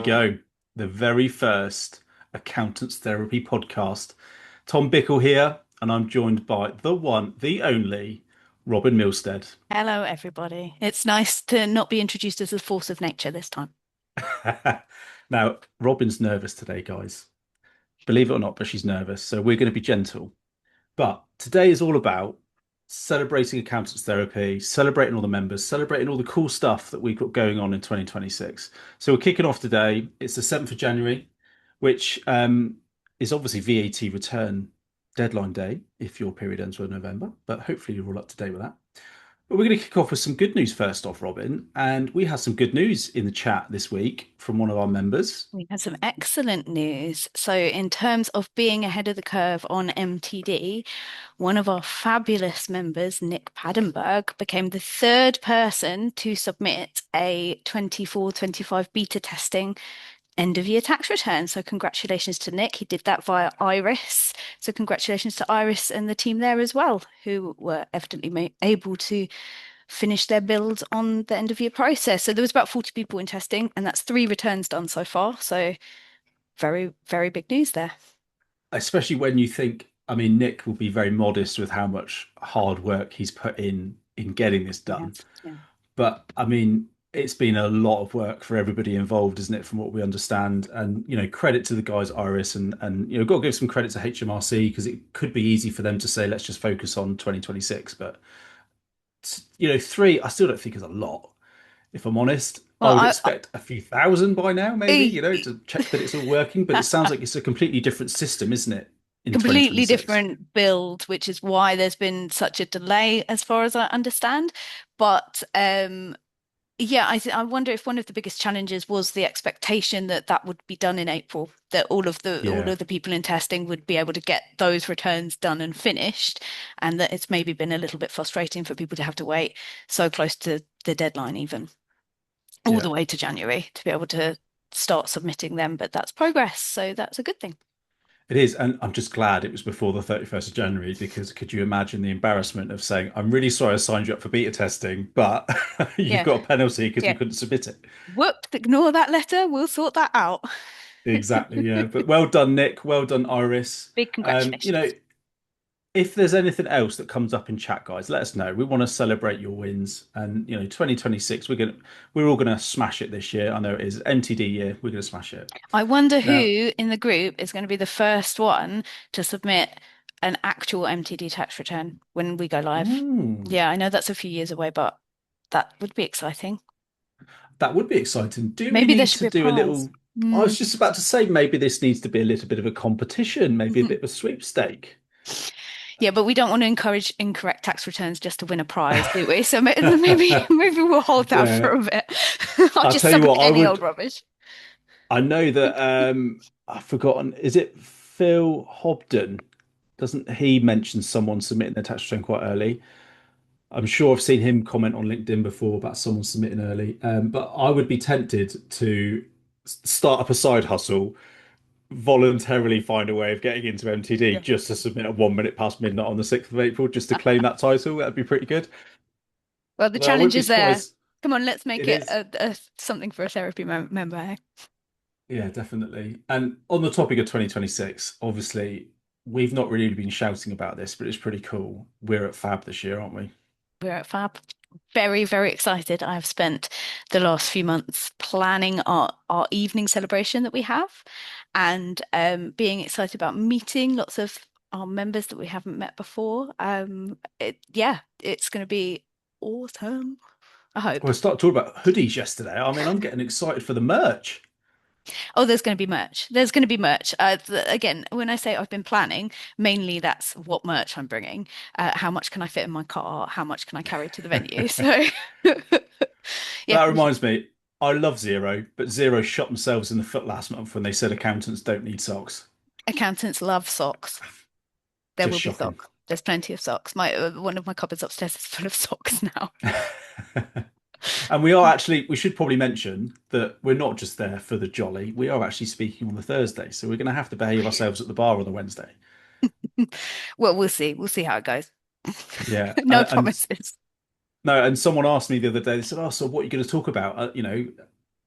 go. The very first Accountants Therapy podcast. Tom Bickle here, and I'm joined by the one, the only, Robin Milstead. Hello, everybody. It's nice to not be introduced as a force of nature this time. Now, Robin's nervous today, guys. Believe it or not, but she's nervous, so we're going to be gentle. But today is all about celebrating accountants therapy, celebrating all the members, celebrating all the cool stuff that we've got going on in 2026. So we're kicking off today. It's the 7th of January, which is obviously VAT return deadline day if your period ends with November, but hopefully you're all up to date with that. But we're going to kick off with some good news first off, Robin. And we had some good news in the chat this week from one of our members. We had some excellent news. So, in terms of being ahead of the curve on MTD, one of our fabulous members, Nick Padenberg, became the third person to submit a 24-25 beta testing end of year tax return. So congratulations to Nick. He did that via Iris. So congratulations to Iris and the team there as well, who were evidently able to finish their build on the end of year process. So there was about 40 people in testing, and that's 3 returns done so far. So very, very big news there. Especially when you think, I mean, Nick will be very modest with how much hard work he's put in getting this Yeah. done. Yeah. But I mean, it's been a lot of work for everybody involved, isn't it, from what we understand? And credit to the guys at Iris and got to give some credit to HMRC because it could be easy for them to say, let's just focus on 2026. But three, I still don't think is a lot. If I'm honest, I Well, would expect a few thousand by now, maybe, I to check that it's all working. But it sounds like it's a completely different system, isn't it, in completely 2026? different build, which is why there's been such a delay, as far as I understand. But yeah, I wonder if one of the biggest challenges was the expectation that that would be done in April, that all Yeah, of the people in testing would be able to get those returns done and finished, and that it's maybe been a little bit frustrating for people to have to wait so close to the deadline, even all yeah. the way to January, to be able to start submitting them. But that's progress, so that's a good thing. It is, and I'm just glad it was before the 31st of January because could you imagine the embarrassment of saying, I'm really sorry I signed you up for beta testing, but you've Yeah, got a penalty because we yeah. couldn't submit it. Whoops, ignore that letter. We'll sort that out. Exactly, yeah. But well done, Nick. Well done, Iris. Big Um, you know, congratulations. if there's anything else that comes up in chat, guys, let us know. We want to celebrate your wins. And 2026, we're all gonna smash it this year. I know it is MTD year. We're gonna smash it. I wonder Now, who in the group is going to be the first one to submit an actual MTD tax return when we go live. ooh, Yeah, I know that's a few years away, but that would be exciting. that would be exciting. Do we Maybe there need should to be a do a prize. little? I Hmm. was just about to say maybe this needs to be a little bit of a competition, maybe a bit of a sweepstake. Yeah, but we don't want to encourage incorrect tax returns just to win a prize, do we? So maybe we'll hold that for Yeah, a bit. I'll I'll just tell you submit what, I any old would. rubbish. I know that I've forgotten. Is it Phil Hobden? Doesn't he mention someone submitting their tax return quite early? I'm sure I've seen him comment on LinkedIn before about someone submitting early. But I would be tempted to start up a side hustle, voluntarily find a way of getting into MTD Yeah. just to submit at 1 minute past midnight on the 6th of April, just to claim that title. That'd be pretty good. Well, the Well, I challenge wouldn't be is there. surprised. Come on, let's make It it is. something for a therapy member. Eh? Yeah, definitely. And on the topic of 2026, obviously, we've not really been shouting about this, but it's pretty cool. We're at Fab this year, aren't we? We're at Fab. Very, very excited. I've spent the last few months planning our evening celebration that we have and being excited about meeting lots of our members that we haven't met before. Yeah, it's going to be awesome, I Well, hope. I started talking about hoodies yesterday. I mean, I'm getting excited for the merch. Oh, there's going to be merch. There's going to be merch. Again, when I say I've been planning, mainly that's what merch I'm bringing. How much can I fit in my car? How much can I carry to the venue? So, yeah, That reminds me, I love Zero, but Zero shot themselves in the foot last month when they said accountants don't need socks. accountants love socks. There Just will be shocking. socks. There's plenty of socks. My one of my cupboards upstairs is full of socks now. And we are actually, we should probably mention that we're not just there for the jolly. We are actually speaking on the Thursday. So we're going to have to behave ourselves at the bar on the Wednesday. Well, we'll see. We'll see how it goes. Yeah. No promises. No, and someone asked me the other day, they said, "Oh, so what are you going to talk about?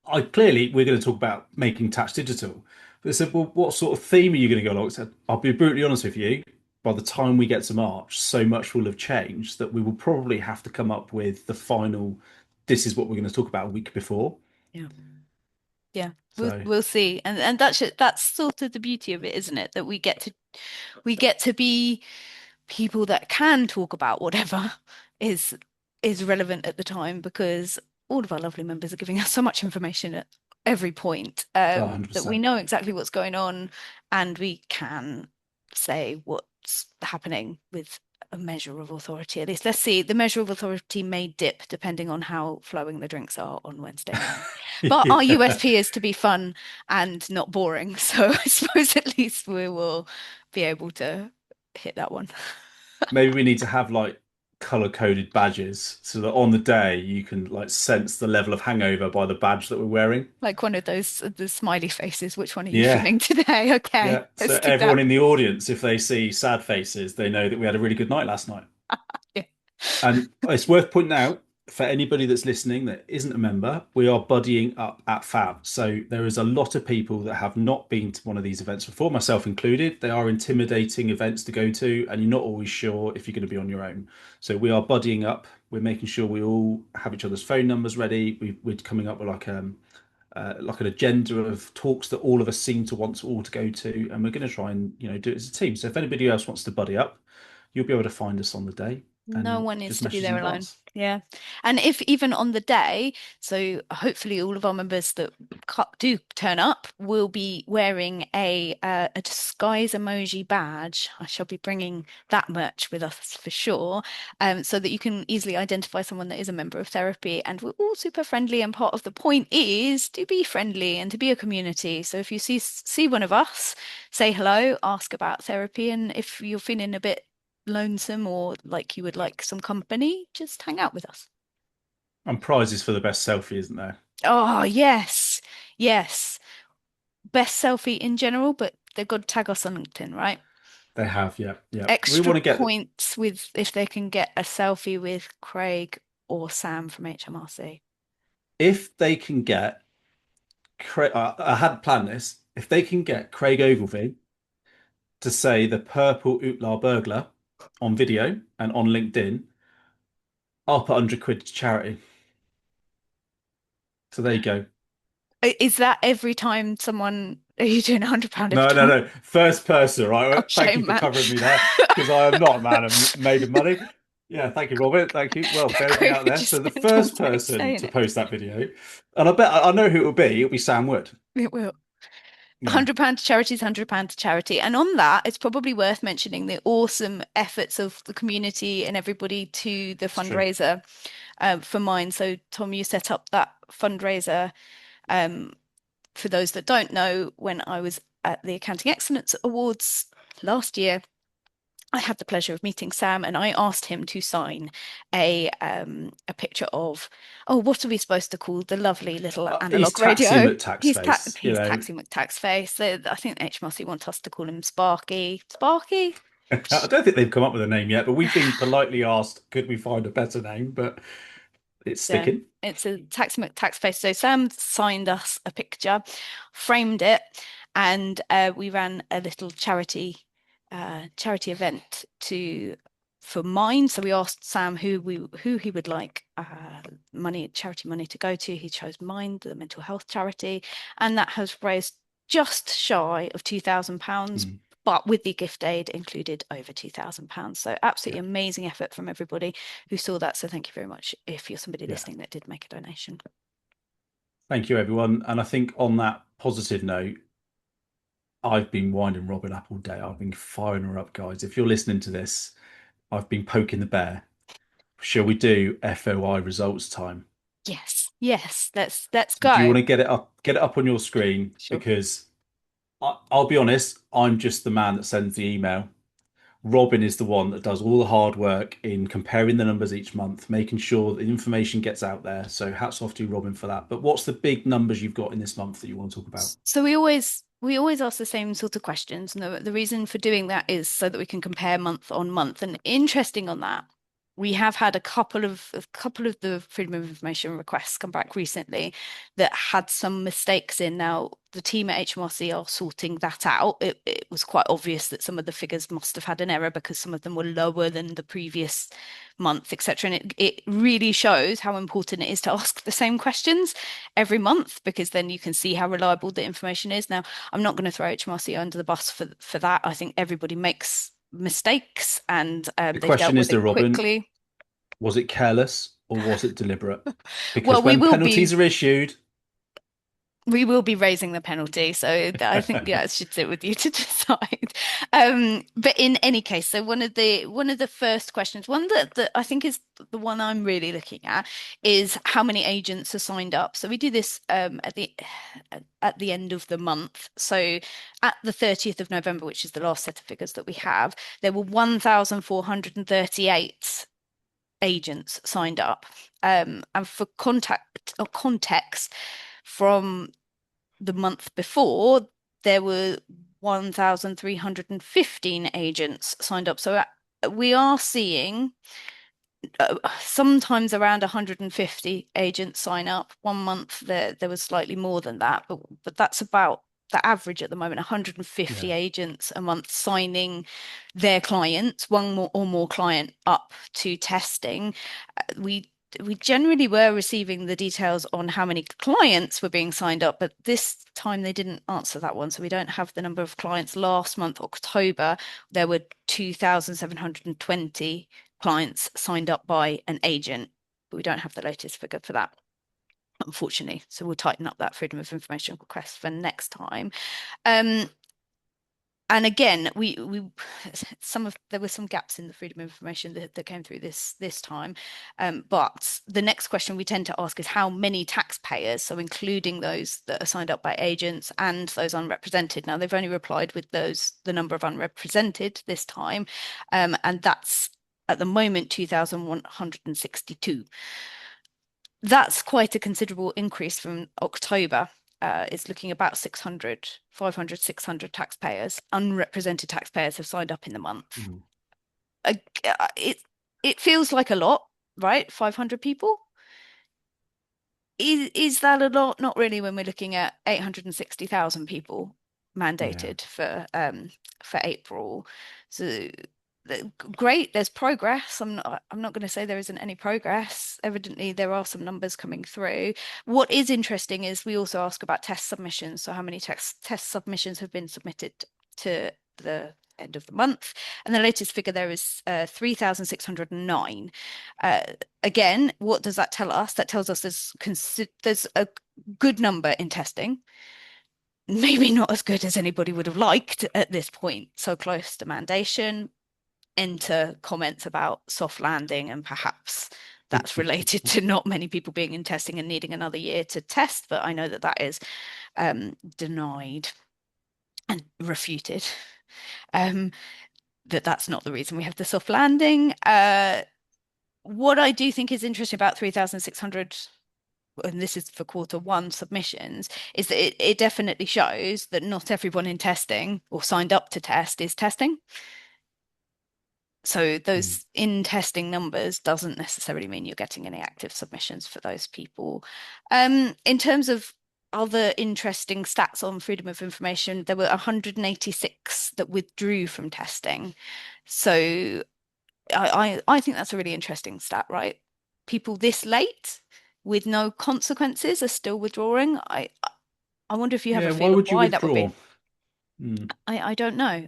I clearly we're going to talk about making tax digital. They said, well, what sort of theme are you going to go along? I said, I'll be brutally honest with you. By the time we get to March, so much will have changed that we will probably have to come up with the final. This is what we're going to talk about a week before. Yeah. Yeah, we'll So we'll see. And that's sort of the beauty of it, isn't it? That we get to be people that can talk about whatever is is relevant at the time because all of our lovely members are giving us so much information at every point that we 100%. know exactly what's going on and we can say what's happening with a measure of authority. At least let's see, the measure of authority may dip depending on how flowing the drinks are on Wednesday morning. But our Yeah. USP is to be fun and not boring. So I suppose at least we will be able to hit that one. Maybe we need to have like color coded badges so that on the day you can like sense the level of hangover by the badge that we're wearing. Like one of those the smiley faces. Which one are you Yeah. feeling today? Okay, Yeah. So let's do that. everyone in the audience, if they see sad faces, they know that we had a really good night last night. Yeah. And it's worth pointing out for anybody that's listening that isn't a member, we are buddying up at Fab. So there is a lot of people that have not been to one of these events before, myself included. They are intimidating events to go to, and you're not always sure if you're going to be on your own. So we are buddying up. We're making sure we all have each other's phone numbers ready. We're coming up with like an agenda of talks that all of us seem to want to all to go to, and we're going to try and do it as a team. So if anybody else wants to buddy up, you'll be able to find us on the day No and one needs just to be message in there alone. advance. Yeah. And if even on the day, so hopefully all of our members that do turn up will be wearing a disguise emoji badge. I shall be bringing that merch with us for sure, so that you can easily identify someone that is a member of therapy. And we're all super friendly. And part of the point is to be friendly and to be a community. So if you see one of us, say hello, ask about therapy, and if you're feeling a bit lonesome or like you would like some company, just hang out with us. And prizes for the best selfie, isn't there? Oh, yes. Yes. Best selfie in general, but they've got to tag us on LinkedIn, right? They have, yeah, yeah. We Extra want to get points with if they can get a selfie with Craig or Sam from HMRC. if they can get Craig. I hadn't planned this. If they can get Craig Ogilvie to say the purple Ootlar burglar on video and on LinkedIn, I'll put 100 quid to charity. So there you go. Is that every time someone, are you doing £100 every No, no, time? no. First person, Oh, right? Thank you shame, for man. covering me there because I am not a man of made of money. Yeah, thank you, Robert. Thank you. Well, for everybody Craig out would there. just So the spend all first day person saying to it. post that video, and I bet I know who it will be. It'll be Sam Wood. It will. Yeah, £100 to charity is £100 to charity. And on that, it's probably worth mentioning the awesome efforts of the community and everybody to the it's true. fundraiser for mine. So, Tom, you set up that fundraiser. Um, for those that don't know, when I was at the Accounting Excellence Awards last year, I had the pleasure of meeting Sam, and I asked him to sign a picture of, oh, what are we supposed to call the lovely little He's analog taxing him radio? at tax face. He's Taxi McTaxface. I think HMRC want us to call him Sparky. Sparky? I don't think they've come up with a name yet, but we've been politely asked, could we find a better name? But it's Yeah, sticking. it's a Taxi McTaxface. So Sam signed us a picture, framed it, and we ran a little charity event to for mine. So we asked Sam who he would like charity money to go to. He chose mine, the mental health charity, and that has raised just shy of £2,000, Mm, but with the gift aid included over £2,000. So absolutely yeah, amazing effort from everybody who saw that. So thank you very much if you're somebody yeah. listening that did make a donation. Thank you, everyone. And I think on that positive note, I've been winding Robin up all day. I've been firing her up, guys. If you're listening to this, I've been poking the bear. Shall we do FOI results time? Yes, yes, let's So do you go. want to get it up on your screen? Sure. Because I'll be honest, I'm just the man that sends the email. Robin is the one that does all the hard work in comparing the numbers each month, making sure the information gets out there. So hats off to you, Robin, for that. But what's the big numbers you've got in this month that you want to talk about? So we always ask the same sort of questions, and the reason for doing that is so that we can compare month on month. And interesting on that we have had a couple of the Freedom of Information requests come back recently that had some mistakes in. Now, the team at HMRC are sorting that out. It was quite obvious that some of the figures must have had an error because some of them were lower than the previous month, etc. And it really shows how important it is to ask the same questions every month because then you can see how reliable the information is. Now, I'm not going to throw HMRC under the bus for that. I think everybody makes mistakes and The they've dealt question is, with though, it Robyn, quickly. was it careless or was it deliberate? Well, Because when penalties are issued, we will be raising the penalty, so I think yeah, it should sit with you to decide. But in any case, so one of the first questions, one that I think is the one I'm really looking at, is how many agents are signed up. So we do this at the end of the month. So at the 30th of November, which is the last set of figures that we have, there were 1,438 agents signed up. And for contact or context, from the month before, there were 1,315 agents signed up. So we are seeing sometimes around 150 agents sign up. One month there was slightly more than that, but that's about the average at the moment, 150 yeah, agents a month signing their clients, one more or more client up to testing. We generally were receiving the details on how many clients were being signed up, but this time they didn't answer that one. So we don't have the number of clients. Last month, October, there were 2,720 clients signed up by an agent, but we don't have the latest figure for that, unfortunately. So we'll tighten up that freedom of information request for next time. Um, and again, we there were some gaps in the freedom of information that came through this time. But the next question we tend to ask is how many taxpayers, so including those that are signed up by agents and those unrepresented. Now they've only replied with the number of unrepresented this time, and that's at the moment 2,162. That's quite a considerable increase from October. It's looking about 600, 500, 600 taxpayers, unrepresented taxpayers have signed up in the month. mm, Uh, it feels like a lot, right? 500 people. Is that a lot? Not really when we're looking at 860,000 people yeah, mandated for April. So great, there's progress. I'm not going to say there isn't any progress. Evidently, there are some numbers coming through. What is interesting is we also ask about test submissions. So how many test submissions have been submitted to the end of the month? And the latest figure there is 3,609. Uh, Again, what does that tell us? That tells us there's a good number in testing. Maybe not as good as anybody would have liked at this point, so close to mandation. Enter comments about soft landing, and perhaps that's related to not many people being in testing and needing another year to test. But I know that that is denied and refuted. Um, that that's not the reason we have the soft landing. What I do think is interesting about 3,600, and this is for quarter one submissions, is that it definitely shows that not everyone in testing or signed up to test is testing. So mm, those in testing numbers doesn't necessarily mean you're getting any active submissions for those people. In terms of other interesting stats on freedom of information, there were 186 that withdrew from testing. So I think that's a really interesting stat, right? People this late with no consequences are still withdrawing. I wonder if you have a yeah. Why feel of would you why that would withdraw? be. Mm. I don't know.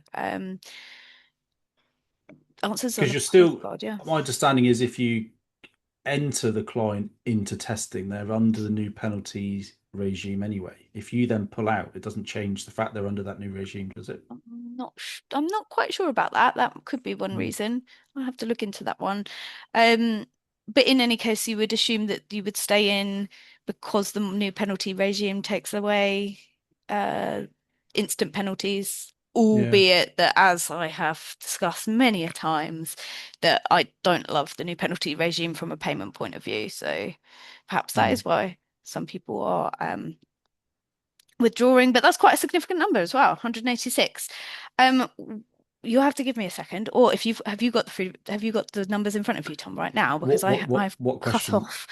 Answers on Because a you're still, postcard, yeah. my understanding is if you enter the client into testing, they're under the new penalties regime anyway. If you then pull out, it doesn't change the fact they're under that new regime, does it? I'm not quite sure about that. That could be one Mm. reason. I'll have to look into that one. Um, but in any case, you would assume that you would stay in because the new penalty regime takes away uh, instant penalties, Yeah. albeit that, as I have discussed many a times, that I don't love the new penalty regime from a payment point of view. So perhaps that Mm. is why some people are withdrawing, but that's quite a significant number as well, 186. Um, you have to give me a second, or if you've have you got have you got the numbers in front of you, Tom, right now? Because I've What cut question? off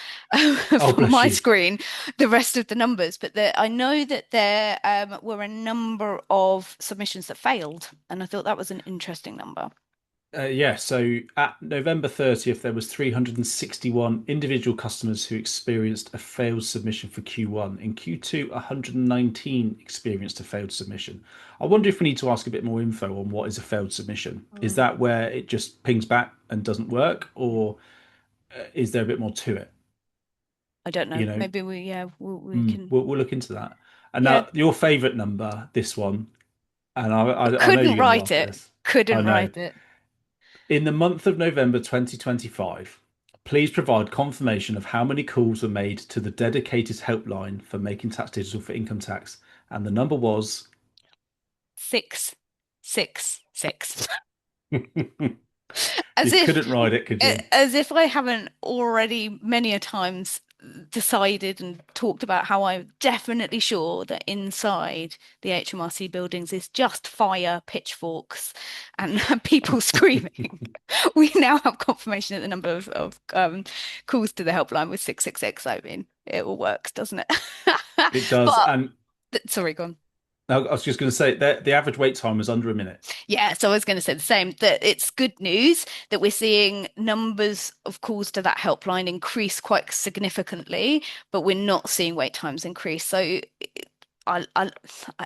Oh, from bless my you. screen the rest of the numbers, but I know that there were a number of submissions that failed, and I thought that was an interesting number. Yeah, so at November 30th, there was 361 individual customers who experienced a failed submission for Q1. In Q2, 119 experienced a failed submission. I wonder if we need to ask a bit more info on what is a failed submission. Is Mm, that where it just pings back and doesn't work, or is there a bit more to it? I don't know. You know, Maybe we can. we'll look into that. And Yeah, now, your favorite number, this one, and I I know couldn't you're going to write laugh at it. this. I Couldn't know. write it. In the month of November 2025, please provide confirmation of how many calls were made to the dedicated helpline for Making Tax Digital for income tax. And the number was 666. you As if couldn't write it, could you? as if I haven't already many a times decided and talked about how I'm definitely sure that inside the HMRC buildings is just fire, pitchforks, and people screaming. We now have confirmation that the number of calls to the helpline was 666. I mean, it all works, doesn't it? It does. But And sorry, go on. I was just going to say that the average wait time was under a minute. Yeah, so I was going to say the same, that it's good news that we're seeing numbers of calls to that helpline increase quite significantly, but we're not seeing wait times increase. So I,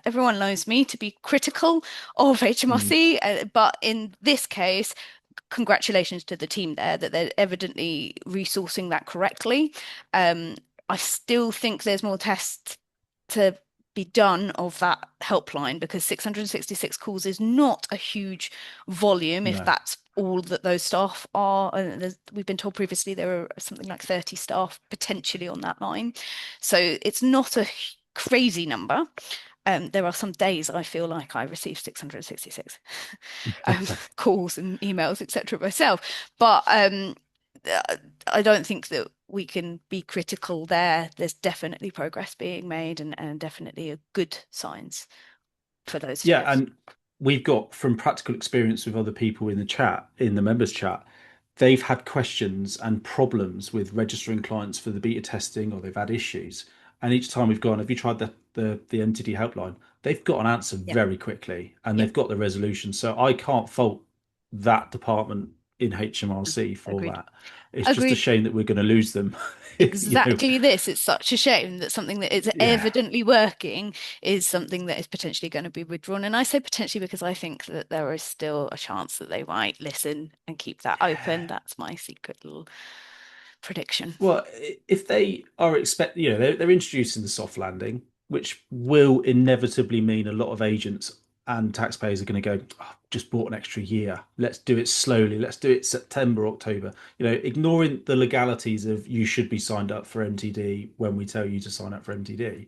everyone knows me to be critical of Mm, HMRC, but in this case, congratulations to the team there that they're evidently resourcing that correctly. Um, I still think there's more tests to be done of that helpline because 666 calls is not a huge volume if no. that's all that those staff are. We've been told previously there are something like 30 staff potentially on that line. So it's not a crazy number. There are some days I feel like I receive 666 calls and emails, etc. myself, but I don't think that we can be critical there. There's definitely progress being made and definitely a good signs for those Yeah, figures. and we've got from practical experience with other people in the chat, in the members chat, they've had questions and problems with registering clients for the beta testing, or they've had issues. And each time we've gone, have you tried the MTD helpline? They've got an answer Yeah, very quickly and yeah, they've got the resolution. So I can't fault that department in HMRC for agreed. that. It's just a Agreed. shame that we're going to lose them. You know, Exactly this. It's such a shame that something that is yeah. evidently working is something that is potentially going to be withdrawn. And I say potentially because I think that there is still a chance that they might listen and keep that open. That's my secret little prediction. Well, if they are they're introducing the soft landing, which will inevitably mean a lot of agents and taxpayers are going to go, "Oh, just bought an extra year. Let's do it slowly. Let's do it September, October. Ignoring the legalities of you should be signed up for MTD when we tell you to sign up for MTD.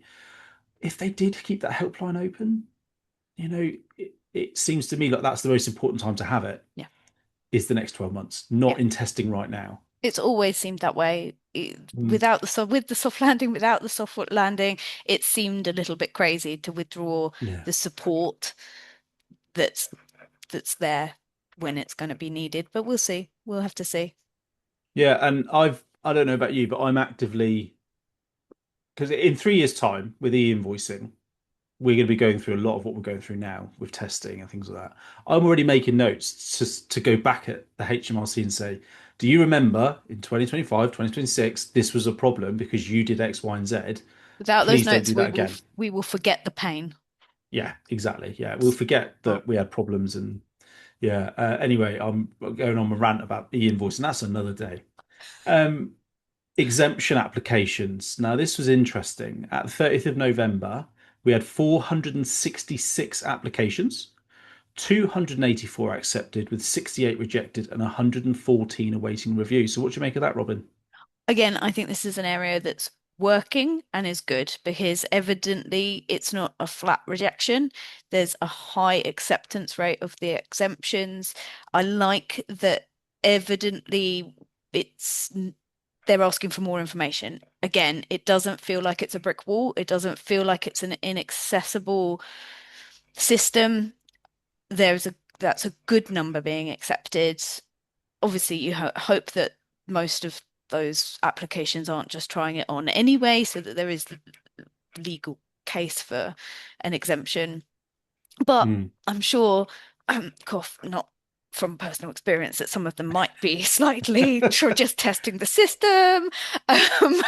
If they did keep that helpline open, it seems to me like that's the most important time to have it Yeah. is the next 12 months, Yeah. not in testing right now. It's always seemed that way. Mm, Without with the soft landing, without the soft landing, it seemed a little bit crazy to withdraw yeah. the support that's that's there when it's going to be needed. But we'll see. We'll have to see. Yeah, and I don't know about you, but I'm actively because in 3 years' time with e-invoicing, we're going to be going through a lot of what we're going through now with testing and things like that. I'm already making notes to go back at the HMRC and say, do you remember in 2025, 2026, this was a problem because you did X, Y, and Z? Without those Please don't notes, do that again. we will forget the pain. Yeah, exactly. Yeah, we'll forget Well, that we had problems and yeah. Anyway, I'm going on a rant about e-invoicing. That's another day. Um, Exemption applications. Now, this was interesting. At the 30th of November, we had 466 applications, 284 accepted, with 68 rejected, and 114 awaiting review. So, what do you make of that, Robyn? again, I think this is an area that's working and is good because evidently it's not a flat rejection. There's a high acceptance rate of the exemptions. I like that evidently it's they're asking for more information. Again, it doesn't feel like it's a brick wall. It doesn't feel like it's an inaccessible system. There's a that's a good number being accepted. Obviously, you ho hope that most of those applications aren't just trying it on anyway, so that there is the legal case for an exemption. But Mm. I'm sure, cough, not from personal experience, that some of them might be slightly just testing the system. Um,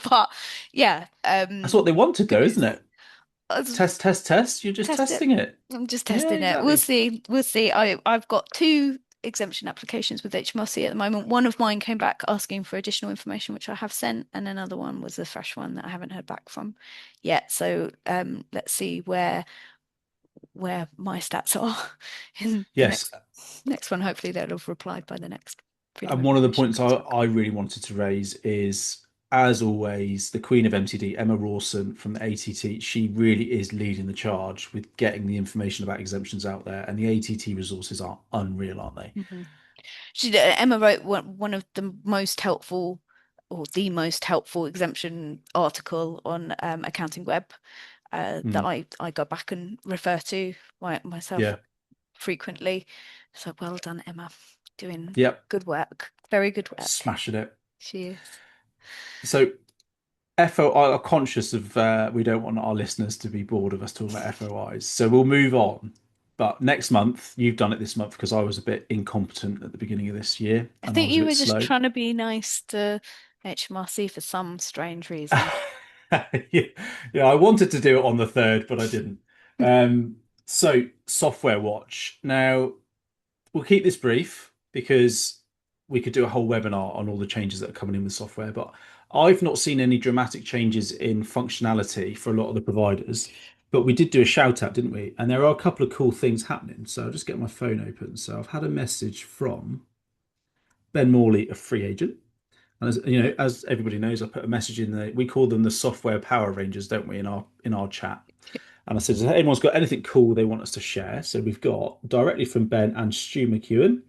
but yeah, That's what they wanted, good though, isn't news. it? Test, test, test. You're just Test it. testing it. I'm just Yeah, testing it. We'll exactly. see. We'll see. I've got two exemption applications with HMRC at the moment. One of mine came back asking for additional information, which I have sent, and another one was a fresh one that I haven't heard back from yet. So let's see where my stats are in the Yes. next one. Hopefully they'll have replied by the next Freedom And of one of the Information points Request. I really wanted to raise is, as always, the Queen of MTD, Emma Rawson from the ATT, she really is leading the charge with getting the information about exemptions out there. And the ATT resources are unreal, aren't they? Mhm. Emma wrote one of the most helpful, or the most helpful exemption article on Accounting Web that Mm. I go back and refer to myself Yeah. frequently. So well done, Emma. Doing Yep. good work. Very good work. Smashing it. She is. So FOI are conscious of we don't want our listeners to be bored of us talking about FOIs. So we'll move on. But next month, you've done it this month because I was a bit incompetent at the beginning of this year I and I think was a you bit were just slow. trying to be nice to HMRC for some strange reason. Yeah, yeah, I wanted to do it on the third, but I didn't. So software watch. Now we'll keep this brief because we could do a whole webinar on all the changes that are coming in with software, but I've not seen any dramatic changes in functionality for a lot of the providers. But we did do a shout out, didn't we? And there are a couple of cool things happening. So I'll just get my phone open. So I've had a message from Ben Morley, a free agent. And as you know, as everybody knows, I put a message in the we call them the software Power Rangers, don't we, in our chat. And I said, has anyone's got anything cool they want us to share? So we've got directly from Ben and Stu McEwen.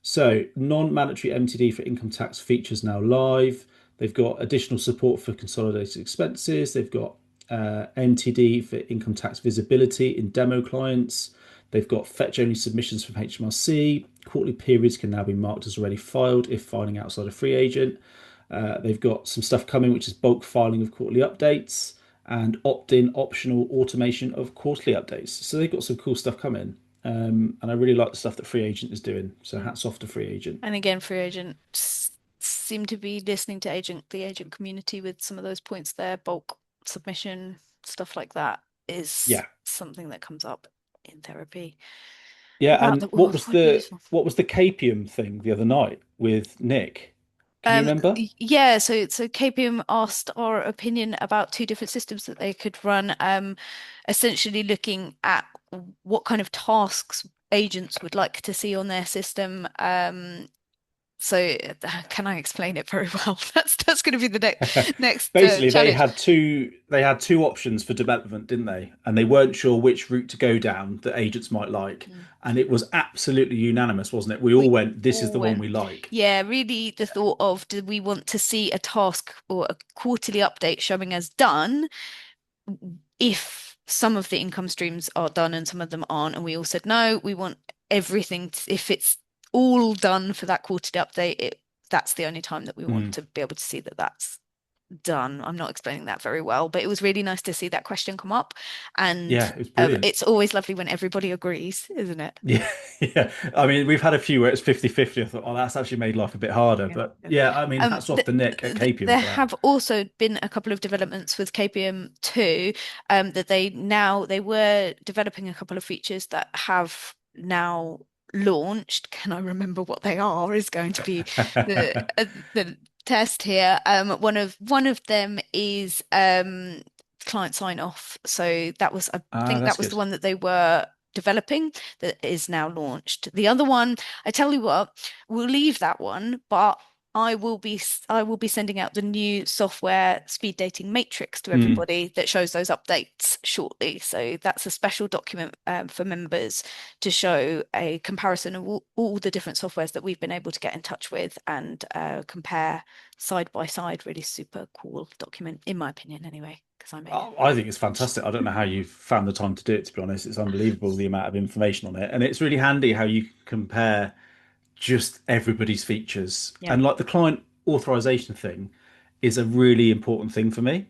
So non-mandatory MTD for income tax features now live. They've got additional support for consolidated expenses. They've got MTD for income tax visibility in demo clients. They've got fetch-only submissions from HMRC. Quarterly periods can now be marked as already filed if filing outside a free agent. They've got some stuff coming, which is bulk filing of quarterly updates and opt-in optional automation of quarterly updates. So they've got some cool stuff coming. And I really like the stuff that Free Agent is doing. So Mm. hats off to Free Agent. And again, free agents seem to be listening to the agent community with some of those points there. Bulk submission, stuff like that is Yeah. something that comes up in therapy Yeah, about and that will might be useful. what was the Capium thing the other night with Nick? Can you Um, remember? yeah, so KPM asked our opinion about two different systems that they could run, essentially looking at what kind of tasks agents would like to see on their system. So can I explain it very well? That's going to be the next Basically, challenge. they had two options for development, didn't they? And they weren't sure which route to go down that agents might like. Mm. And it was absolutely unanimous, wasn't it? We all We went, this is all the one went, we like. yeah, really the thought of do we want to see a task or a quarterly update showing as done if some of the income streams are done and some of them aren't, and we all said no, we want everything if it's all done for that quarterly update, that's the only time that we want Mm. to be able to see that that's done. I'm not explaining that very well, but it was really nice to see that question come up. And Yeah, it was brilliant. it's always lovely when everybody agrees, isn't it? Yeah, yeah. I mean, we've had a few where it's 50-50. I thought, oh, that's actually made life a bit harder. Yeah. But yeah, I mean, hats off Th to Nick at th Capium there for that. have also been a couple of developments with KPM 2 that they were developing a couple of features that have now launched. Can I remember what they are? Is going to be the the test here. One of them is client sign off. So I Ah, think that's that was the good. one that they were developing that is now launched. The other one, I tell you what, we'll leave that one, but I will be sending out the new software speed dating matrix to Mm. everybody that shows those updates shortly. So that's a special document for members to show a comparison of all the different softwares that we've been able to get in touch with and compare side by side. Really super cool document, in my opinion, anyway, because I made it. I think it's fantastic. I don't know how you've found the time to do it, to be honest. It's unbelievable the amount of information on it. And it's really handy how you can compare just everybody's features. Yeah. And like the client authorization thing is a really important thing for me.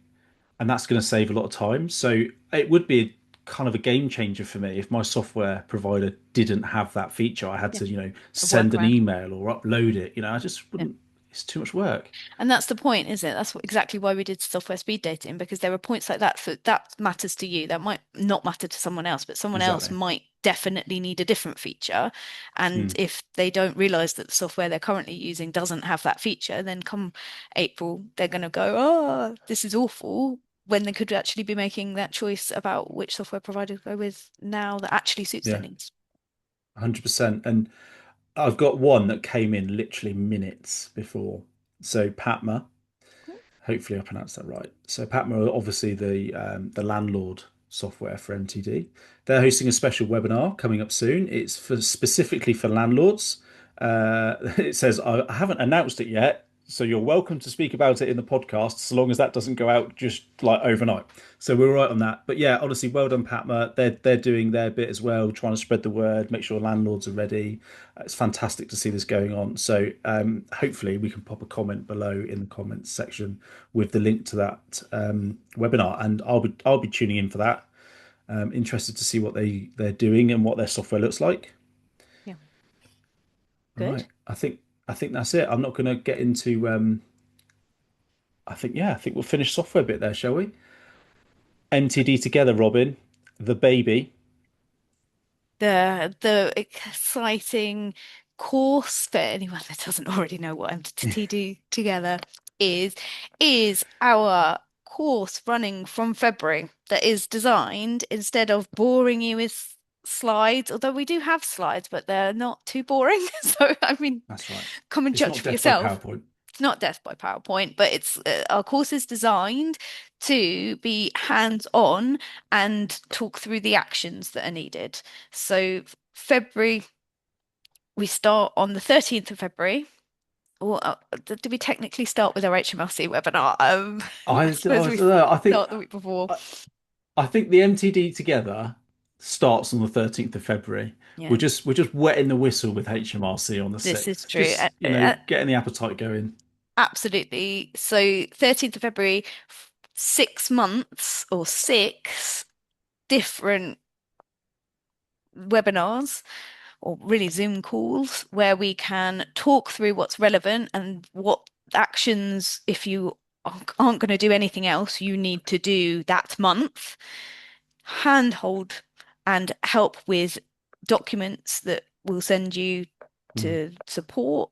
And that's going to save a lot of time. So it would be kind of a game changer for me if my software provider didn't have that feature. I had Yeah. to, A send an workaround. email or upload it. I just Yeah. wouldn't, it's too much work. And that's the point, isn't it? That's exactly why we did software speed dating, because there are points like that that matters to you. That might not matter to someone else, but someone else Exactly. might definitely need a different feature. And Mm, if they don't realize that the software they're currently using doesn't have that feature, then come April, they're going to go, oh, this is awful, when they could actually be making that choice about which software provider to go with now that actually suits their yeah, needs. 100%. And I've got one that came in literally minutes before. So Patma, hopefully I pronounced that right. So Patma are obviously the landlord software for MTD. They're hosting a special webinar coming up soon. It's for specifically for landlords. It says I haven't announced it yet, so you're welcome to speak about it in the podcast, so long as that doesn't go out just like overnight. So we're right on that. But yeah, honestly, well done, Patma. They're doing their bit as well, trying to spread the word, make sure landlords are ready. It's fantastic to see this going on. So hopefully we can pop a comment below in the comments section with the link to that webinar, and I'll be tuning in for that. Interested to see what they're doing and what their software looks like. Yeah. All Good. right, I think that's it. I'm not going to get into. I think we'll finish software bit there, shall we? MTD together, Robin, the baby. The exciting course for anyone that doesn't already know what MTT do together is is our course running from February that is designed instead of boring you with slides, although we do have slides, but they're not too boring. So I mean, That's right. come and It's judge not for death by yourself. PowerPoint. It's not death by PowerPoint, but it's our course is designed to be hands-on and talk through the actions that are needed. So February, we start on the 13th of February. Or do we technically start with our HMRC webinar? I suppose I we don't know. I think start the week before. I, I think the MTD together starts on the 13th of February. We're Yeah, just we're just wetting the whistle with HMRC on the this is 6th. true. Just, getting the appetite going. Absolutely. So 13th of February, 6 months or six different webinars or really Zoom calls where we can talk through what's relevant and what actions, if you aren't going to do anything else, you need to do that month, handhold and help with documents that we'll send you Mm, to support.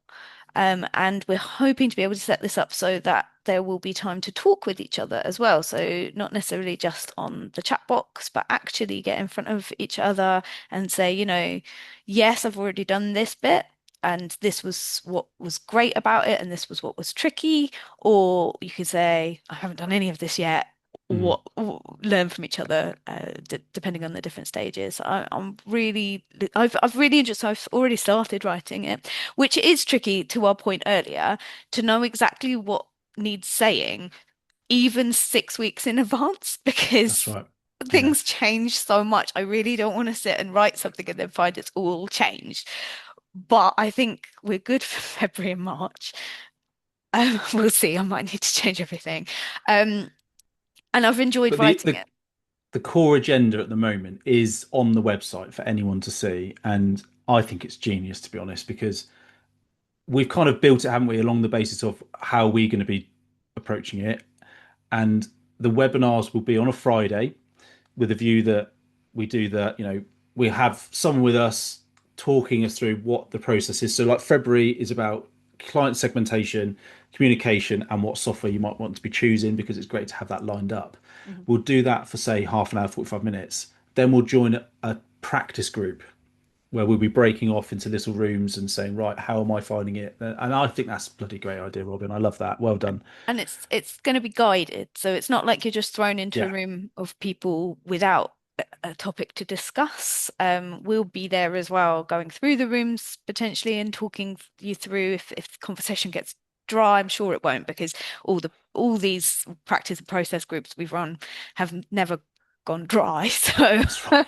And we're hoping to be able to set this up so that there will be time to talk with each other as well. So not necessarily just on the chat box, but actually get in front of each other and say, yes, I've already done this bit. And this was what was great about it, and this was what was tricky. Or you could say, I haven't done any of this yet. mm. What learn from each other, depending on the different stages. I'm really, I've really enjoyed. So I've already started writing it, which is tricky to our point earlier, to know exactly what needs saying, even 6 weeks in advance, That's because right. Yeah. things change so much. I really don't want to sit and write something and then find it's all changed. But I think we're good for February and March. We'll see. I might need to change everything. Um, and I've enjoyed But the, writing the it. the core agenda at the moment is on the website for anyone to see, and I think it's genius, to be honest, because we've kind of built it, haven't we, along the basis of how we're going to be approaching it. And the webinars will be on a Friday with a view that we do that, we have someone with us talking us through what the process is. So, like, February is about client segmentation, communication, and what software you might want to be choosing, because it's great to have that lined up. Mhm. We'll do that for, say, half an hour, 45 minutes. Then we'll join a practice group where we'll be breaking off into little rooms and saying, right, how am I finding it? And I think that's a bloody great idea, Robin. I love that. Well done. And it's going to be guided, so it's not like you're just thrown into a Yeah. room of people without a topic to discuss. We'll be there as well, going through the rooms potentially and talking you through if the conversation gets dry. I'm sure it won't because all these practice and process groups we've run have never gone dry. So That's right.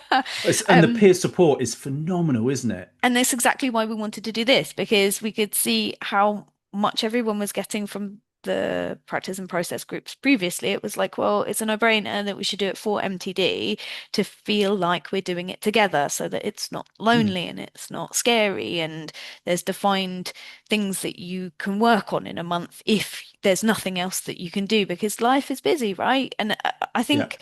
And the um peer support is phenomenal, isn't it? and that's exactly why we wanted to do this, because we could see how much everyone was getting from the practice and process groups previously. It was like, well, it's a no-brainer that we should do it for MTD to feel like we're doing it together so that it's not Mm. lonely and it's not scary and there's defined things that you can work on in a month if there's nothing else that you can do because life is busy, right? And I Yeah. think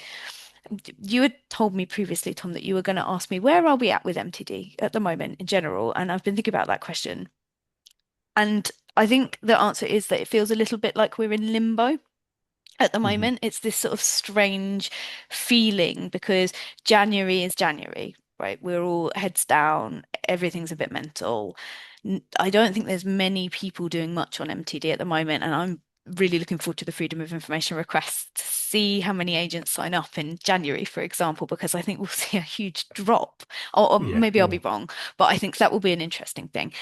you had told me previously, Tom, that you were going to ask me where are we at with MTD at the moment in general, and I've been thinking about that question. And I think the answer is that it feels a little bit like we're in limbo at the Hmm. moment. It's this sort of strange feeling because January is January, right? We're all heads down, everything's a bit mental. I don't think there's many people doing much on MTD at the moment, and I'm really looking forward to the Freedom of Information request to see how many agents sign up in January, for example, because I think we'll see a huge drop. Or Yeah, maybe we I'll be will. wrong, but I think that will be an interesting thing.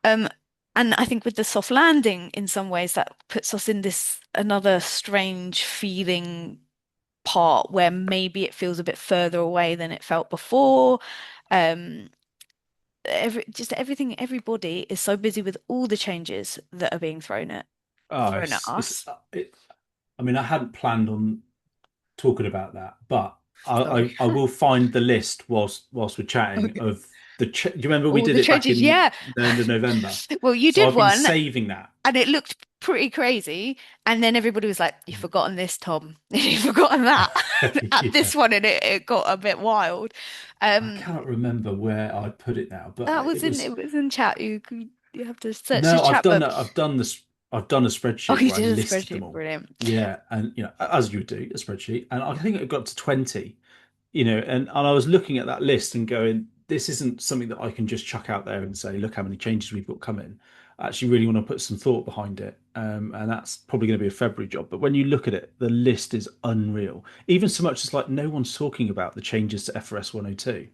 Um, and I think with the soft landing, in some ways, that puts us in this another strange feeling part where maybe it feels a bit further away than it felt before. Um, just everything, everybody is so busy with all the changes that are being Oh, thrown at us. I mean, I hadn't planned on talking about that, but Sorry. I will find the list whilst we're chatting Okay. of do you remember we All did the it back changes, in yeah. the end of November? Well, you So did I've been one saving that. and it looked pretty crazy. And then everybody was like, "You've forgotten this, Tom. You've forgotten that." At Yeah. this one, and it got a bit wild. I Um, cannot remember where I put it now, but that was it in was it was in chat. You have to search the no, chat, but I've done a oh, spreadsheet you where I did a listed them spreadsheet. all. Brilliant. Yeah, and as you would do, a spreadsheet, and I think it got to 20. And I was looking at that list and going, this isn't something that I can just chuck out there and say, look how many changes we've got coming. I actually really want to put some thought behind it. And that's probably going to be a February job. But when you look at it, the list is unreal. Even so much as like no one's talking about the changes to FRS 102,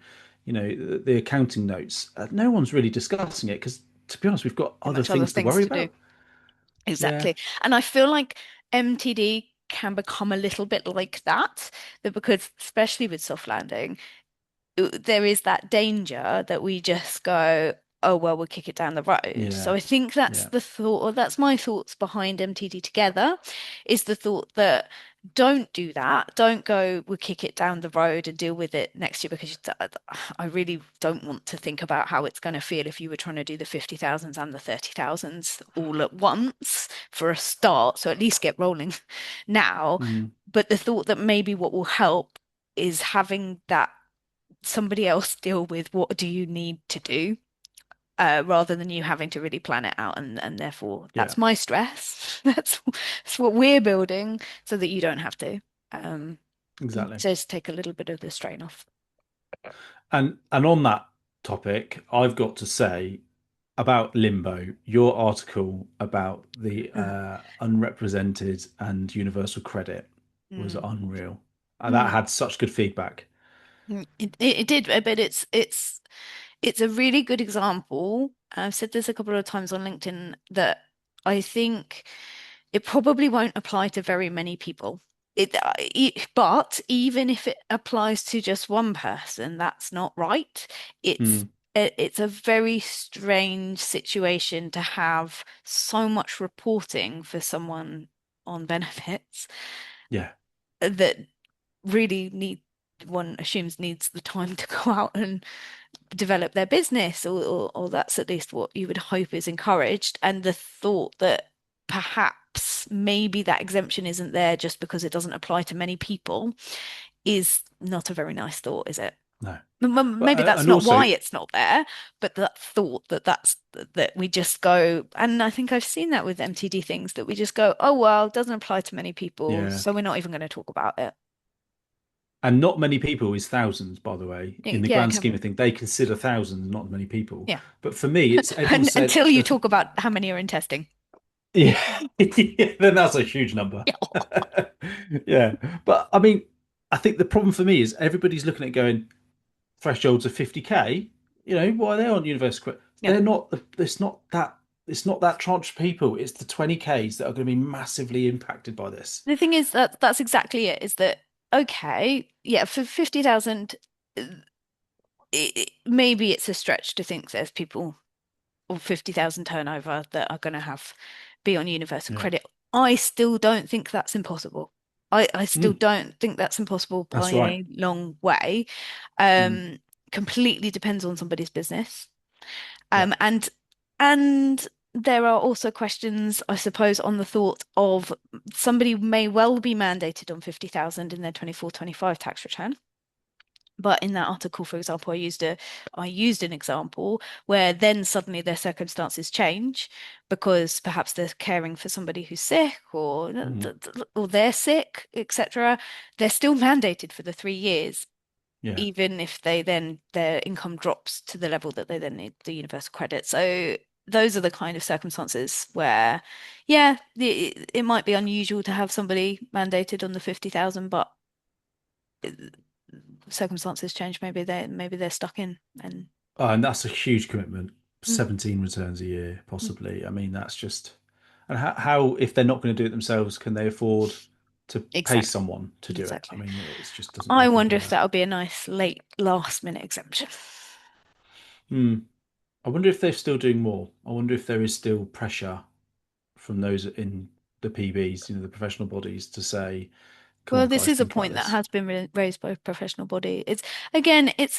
the accounting notes. No one's really discussing it because, to be honest, we've got Too other much other things to things worry to do. about. Yeah. Exactly. And I feel like MTD can become a little bit like that because especially with soft landing. There is that danger that we just go, oh, well, we'll kick it down the road. So Yeah. I think that's Yeah. the thought, or that's my thoughts behind MTD Together, is the thought that don't do that. Don't go, we'll kick it down the road and deal with it next year because I really don't want to think about how it's going to feel if you were trying to do the 50,000s and the 30,000s all at once for a start. So at least get rolling now. Mm, But the thought that maybe what will help is having that somebody else deal with what do you need to do rather than you having to really plan it out and therefore yeah. that's my stress. That's what we're building so that you don't have to. Um, Exactly. just take a little bit of the strain off. And on that topic, I've got to say about Limbo, your article about the unrepresented and universal credit was Mm. unreal. And that Mm. had such good feedback. It did, but it's a really good example. I've said this a couple of times on LinkedIn that I think it probably won't apply to very many people. But even if it applies to just one person, that's not right. It's Mm, it's a very strange situation to have so much reporting for someone on benefits yeah, that really need one assumes needs the time to go out and develop their business, or that's at least what you would hope is encouraged. And the thought that perhaps maybe that exemption isn't there just because it doesn't apply to many people is not a very nice thought, is it? no. Maybe that's And not also, why it's not there, but that thought that we just go, and I think I've seen that with MTD things that we just go, oh well, it doesn't apply to many people, yeah. so we're not even going to talk about it. And not many people is thousands, by the way. In the Yeah, grand scheme of things, they consider thousands not many people. yeah. But for me, it's everyone said Until you that, talk about how many are in testing. yeah, yeah, then that's a huge number. Yeah. Yeah. But I mean, I think the problem for me is everybody's looking at going thresholds of 50K. You know, why they aren't universal credit? Yeah. They're not, it's not that tranche of people. It's the 20Ks that are going to be massively impacted by this. The thing is that that's exactly it, is that okay, yeah, for 50,000, maybe it's a stretch to think there's people or 50,000 turnover that are going to have be on universal Yeah. credit. I still don't think that's impossible. I still Mm, don't think that's impossible by that's right. a long way. Mm, Um, Completely depends on somebody's business. yeah. And there are also questions, I suppose, on the thought of somebody may well be mandated on 50,000 in their 24-25 tax return. But in that article, for example, I used an example where then suddenly their circumstances change because perhaps they're caring for somebody who's sick Mm, or they're sick, etc. They're still mandated for the 3 years, yeah. even if they then their income drops to the level that they then need the universal credit. So those are the kind of circumstances where, yeah, it might be unusual to have somebody mandated on the 50,000, but circumstances change. Maybe they're stuck in and And that's a huge commitment. mm, 17 returns a year, mm, possibly. I mean, that's just, and how, if they're not going to do it themselves, can they afford to pay exactly, someone to do it? I exactly. mean, it just doesn't I work out wonder like if that. that would be a nice late last minute exemption. Hmm. I wonder if they're still doing more. I wonder if there is still pressure from those in the PBs, the professional bodies, to say, come Well, on, this guys, is a think about point that this. has been raised by a professional body. It's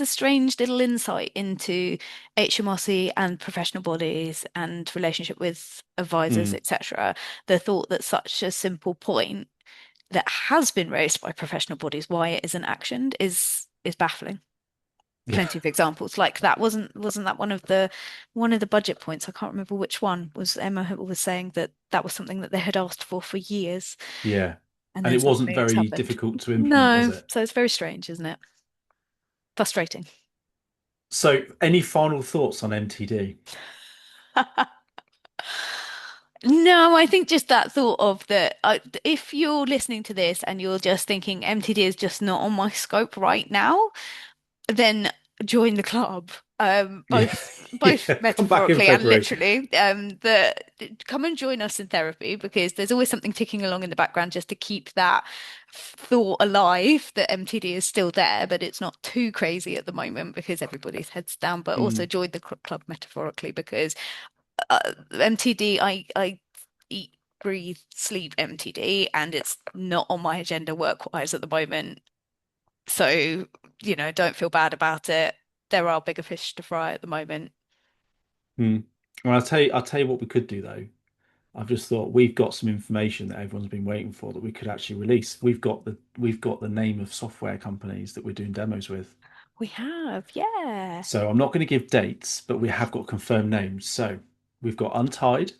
a strange little insight into HMRC and professional bodies and relationship with advisors, Hmm. etc. The thought that such a simple point that has been raised by professional bodies, why it isn't actioned, is baffling. Yeah. Plenty of examples like that. Wasn't that one of the budget points? I can't remember which one was. Emma was saying that that was something that they had asked for years, Yeah. and And then it wasn't suddenly it's very happened. difficult to implement, was No, it? so it's very strange, isn't it? Frustrating. So, any final thoughts on MTD? No, I think just that thought of that. If you're listening to this and you're just thinking MTD is just not on my scope right now, then join the club. Yeah. Both Yeah. Come back in metaphorically and February. literally. Come and join us in therapy because there's always something ticking along in the background just to keep that thought alive that MTD is still there, but it's not too crazy at the moment because everybody's heads down. But also Mm, join the club metaphorically because MTD, I eat, breathe, sleep MTD, and it's not on my agenda work-wise at the moment. So, don't feel bad about it. There are bigger fish to fry at the moment. mm. Well, I'll tell you what we could do though. I've just thought we've got some information that everyone's been waiting for that we could actually release. We've got the name of software companies that we're doing demos with. We have, yeah. So I'm not going to give dates, but we have got confirmed names. So we've got Untied,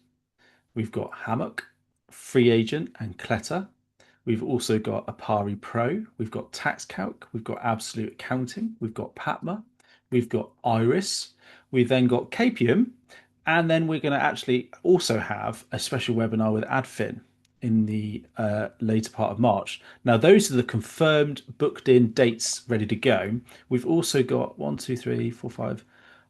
we've got Hammock, Free Agent, and Cletter. We've also got Apari Pro, we've got TaxCalc, we've got Absolute Accounting, we've got Patma, we've got Iris, we've then got Capium, and then we're going to actually also have a special webinar with Adfin in the later part of March. Now, those are the confirmed, booked in dates ready to go. We've also got one, two, three, four, five.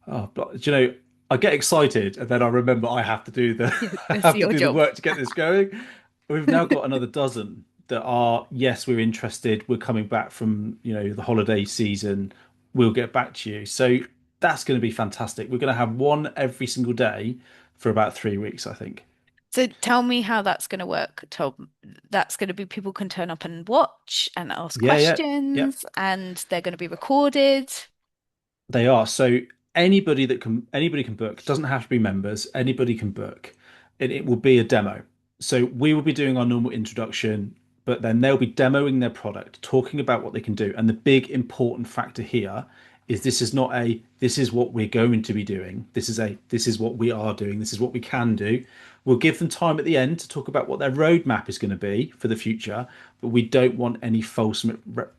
Oh, do you know, I get excited and then I remember I have to do the Yeah, I it's have to your do the job. work to get this going. We've now got another dozen that are, yes, we're interested. We're coming back from, the holiday season. We'll get back to you. So that's going to be fantastic. We're going to have one every single day for about 3 weeks, I think. So tell me how that's going to work, Tom. That's going to be people can turn up and watch and ask Yeah, yeah, yeah. questions, and they're going to be recorded. They are. So anybody can book. Doesn't have to be members. Anybody can book. And it will be a demo. So we will be doing our normal introduction, but then they'll be demoing their product, talking about what they can do. And the big important factor here is this is not a this is what we're going to be doing. This is what we are doing. This is what we can do. We'll give them time at the end to talk about what their roadmap is going to be for the future, but we don't want any false,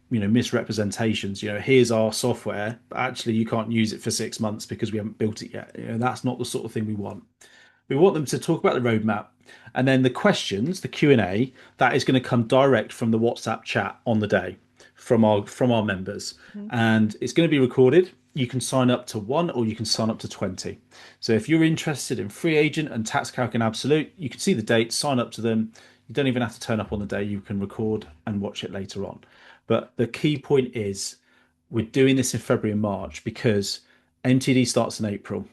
misrepresentations. Here's our software, but actually you can't use it for 6 months because we haven't built it yet. That's not the sort of thing we want. We want them to talk about the roadmap, and then the questions, the Q&A, that is going to come direct from the WhatsApp chat on the day from our members, Mhm. and it's going to be recorded. You can sign up to one or you can sign up to 20. So if you're interested in Free Agent and Tax Calc in Absolute, you can see the dates, sign up to them. You don't even have to turn up on the day. You can record and watch it later on. But the key point is we're doing this in February and March because MTD starts in April.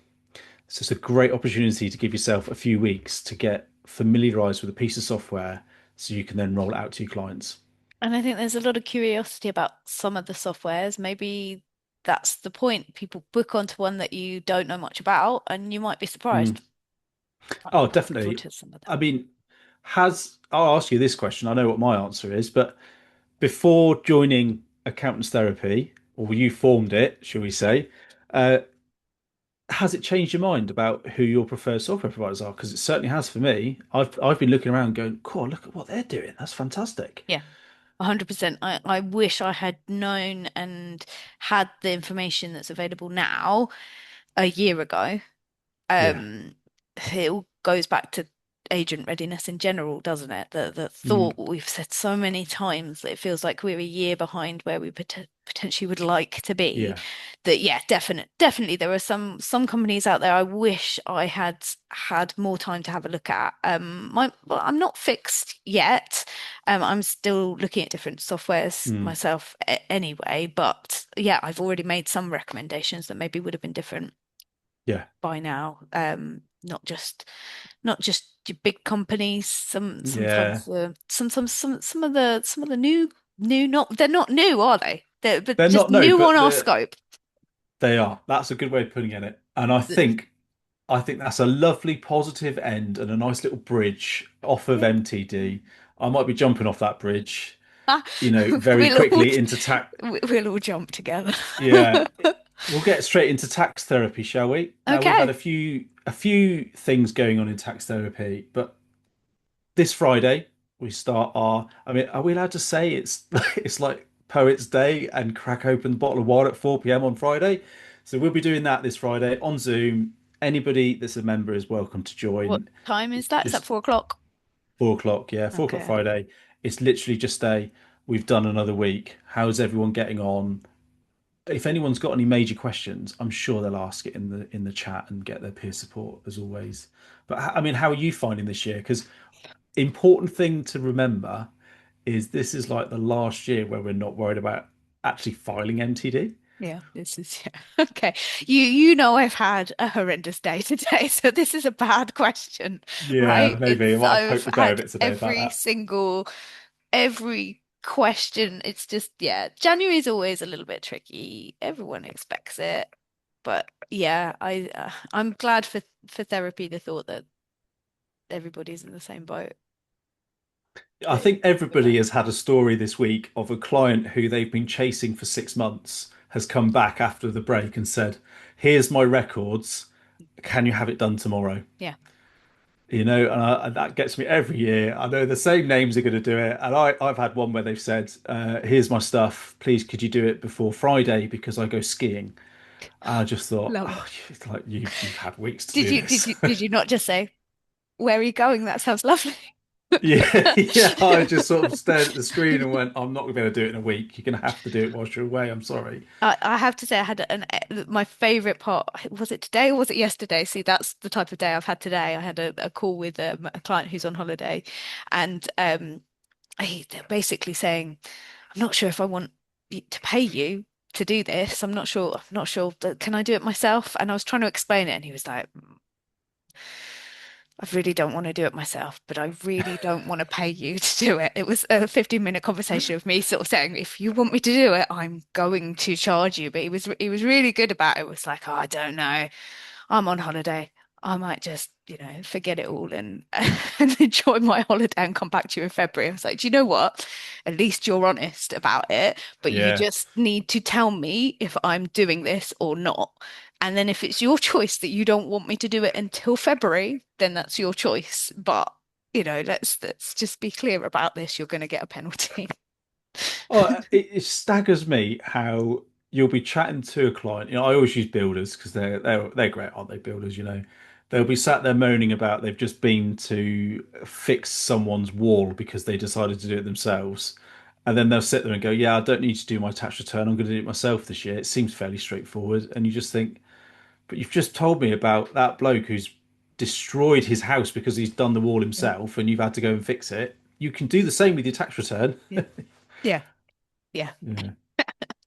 So it's a great opportunity to give yourself a few weeks to get familiarized with a piece of software so you can then roll it out to your clients. And I think there's a lot of curiosity about some of the softwares. Maybe that's the point. People book onto one that you don't know much about, and you might be Mm. surprised. Oh, I'm looking forward definitely. to some of I them. mean, I'll ask you this question. I know what my answer is, but before joining accountants therapy, or you formed it, shall we say, uh, has it changed your mind about who your preferred software providers are? Because it certainly has for me. I've been looking around going, cool, look at what they're doing. That's fantastic. Yeah, 100%. I wish I had known and had the information that's available now a year ago. Yeah. um it all goes back to agent readiness in general, doesn't it? The Mm, thought we've said so many times that it feels like we're a year behind where we potentially would like to be. yeah. That yeah, definitely there are some companies out there I wish I had had more time to have a look at. Well, I'm not fixed yet. I'm still looking at different softwares Mm, myself anyway, but yeah, I've already made some recommendations that maybe would have been different yeah. by now. Not just your big companies. Yeah. Sometimes some of the new not they're not new, are they? They're but They're just not no, new on but our scope. they are. That's a good way of putting it. And I think that's a lovely positive end and a nice little bridge off of Yeah. MTD. I might be jumping off that bridge, Ah, very we'll all quickly into tax. we'll all jump together. Yeah, we'll get straight into tax therapy, shall we? Now we've had Okay. a few things going on in tax therapy, but this Friday we start our. I mean, are we allowed to say it's it's like Poets' Day and crack open the bottle of wine at 4 p.m. on Friday? So we'll be doing that this Friday on Zoom. Anybody that's a member is welcome to What join. time is that? Is that Just 4 o'clock? 4 o'clock, yeah, 4 o'clock Okay. Friday. It's literally just a we've done another week. How's everyone getting on? If anyone's got any major questions, I'm sure they'll ask it in the chat and get their peer support as always. But I mean, how are you finding this year? Because important thing to remember is this is like the last year where we're not worried about actually filing MTD. Yeah, this is yeah. Okay. You know I've had a horrendous day today, so this is a bad question, Yeah, right? maybe I It's might have I've poked the bear a had bit today about that. every question. It's just yeah, January is always a little bit tricky. Everyone expects it, but yeah, I'm glad for therapy the thought that everybody's in the same boat. I That think we're back. everybody has had a story this week of a client who they've been chasing for 6 months has come back after the break and said, "Here's my records. Can you have it done tomorrow?" Yeah. And that gets me every year. I know the same names are going to do it, and I've had one where they've said, "Here's my stuff. Please, could you do it before Friday because I go skiing?" And I just thought, Love it. oh, it's like you've had weeks to Did do you did this. you did you not just say, "Where are you going? That sounds lovely." Yeah, yeah. I just sort of stared at the screen and went, "I'm not going to be able to do it in a week. You're going to have to do it whilst you're away. I'm sorry." I have to say I had my favorite part. Was it today or was it yesterday? See, that's the type of day I've had today. I had a call with a client who's on holiday, and they're basically saying, "I'm not sure if I want to pay you to do this. I'm not sure. I'm not sure. Can I do it myself?" And I was trying to explain it, and he was like, I really don't want to do it myself, but I really don't want to pay you to do it. It was a 15-minute conversation of me sort of saying, if you want me to do it, I'm going to charge you. But he was really good about it. It was like, oh, I don't know. I'm on holiday. I might just, forget it all and, and enjoy my holiday and come back to you in February. I was like, do you know what? At least you're honest about it, but you Yeah. just need to tell me if I'm doing this or not. And then if it's your choice that you don't want me to do it until February, then that's your choice. But, let's just be clear about this. You're going to get a penalty. Oh, it staggers me how you'll be chatting to a client. I always use builders because they're great, aren't they? Builders, they'll be sat there moaning about they've just been to fix someone's wall because they decided to do it themselves, and then they'll sit there and go, "Yeah, I don't need to do my tax return. I'm going to do it myself this year." It seems fairly straightforward, and you just think, "But you've just told me about that bloke who's destroyed his house because he's done the wall Yeah. himself, and you've had to go and fix it. You can do the same with your tax return." Yeah. Yeah. Yeah. Yeah.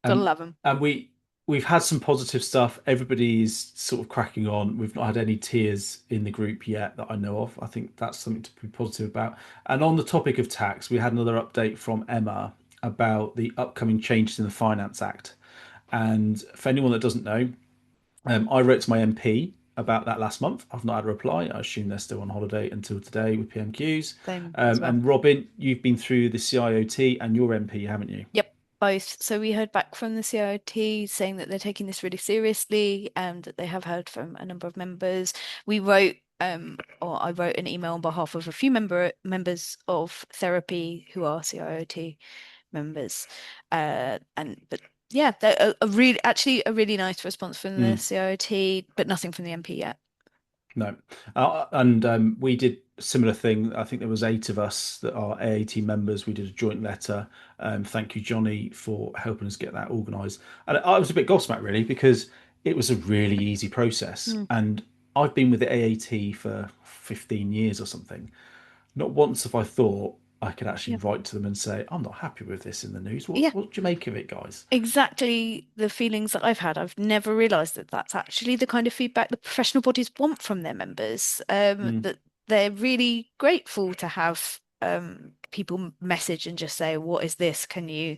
Gotta Um, love them. and we've had some positive stuff. Everybody's sort of cracking on. We've not had any tears in the group yet that I know of. I think that's something to be positive about. And on the topic of tax, we had another update from Emma about the upcoming changes in the Finance Act. And for anyone that doesn't know, I wrote to my MP about that last month. I've not had a reply. I assume they're still on holiday until today with PMQs. Same as well. And Robyn, you've been through the CIOT and your MP, haven't you? Yep, both. So we heard back from the CIOT saying that they're taking this really seriously and that they have heard from a number of members. We wrote, or I wrote an email on behalf of a few members of therapy who are CIOT members. But yeah, actually a really nice response from the Mm. CIOT, but nothing from the MP yet. No, and we did a similar thing. I think there was 8 of us that are AAT members. We did a joint letter. Thank you, Johnny, for helping us get that organised. And I was a bit gobsmacked really because it was a really easy process. Mm. And I've been with the AAT for 15 years or something. Not once have I thought I could actually Yeah. write to them and say, "I'm not happy with this in the news. What Yeah. what do you make of it, guys?" Exactly the feelings that I've had. I've never realized that that's actually the kind of feedback the professional bodies want from their members. Mm. That they're really grateful to have people message and just say, "What is this? Can you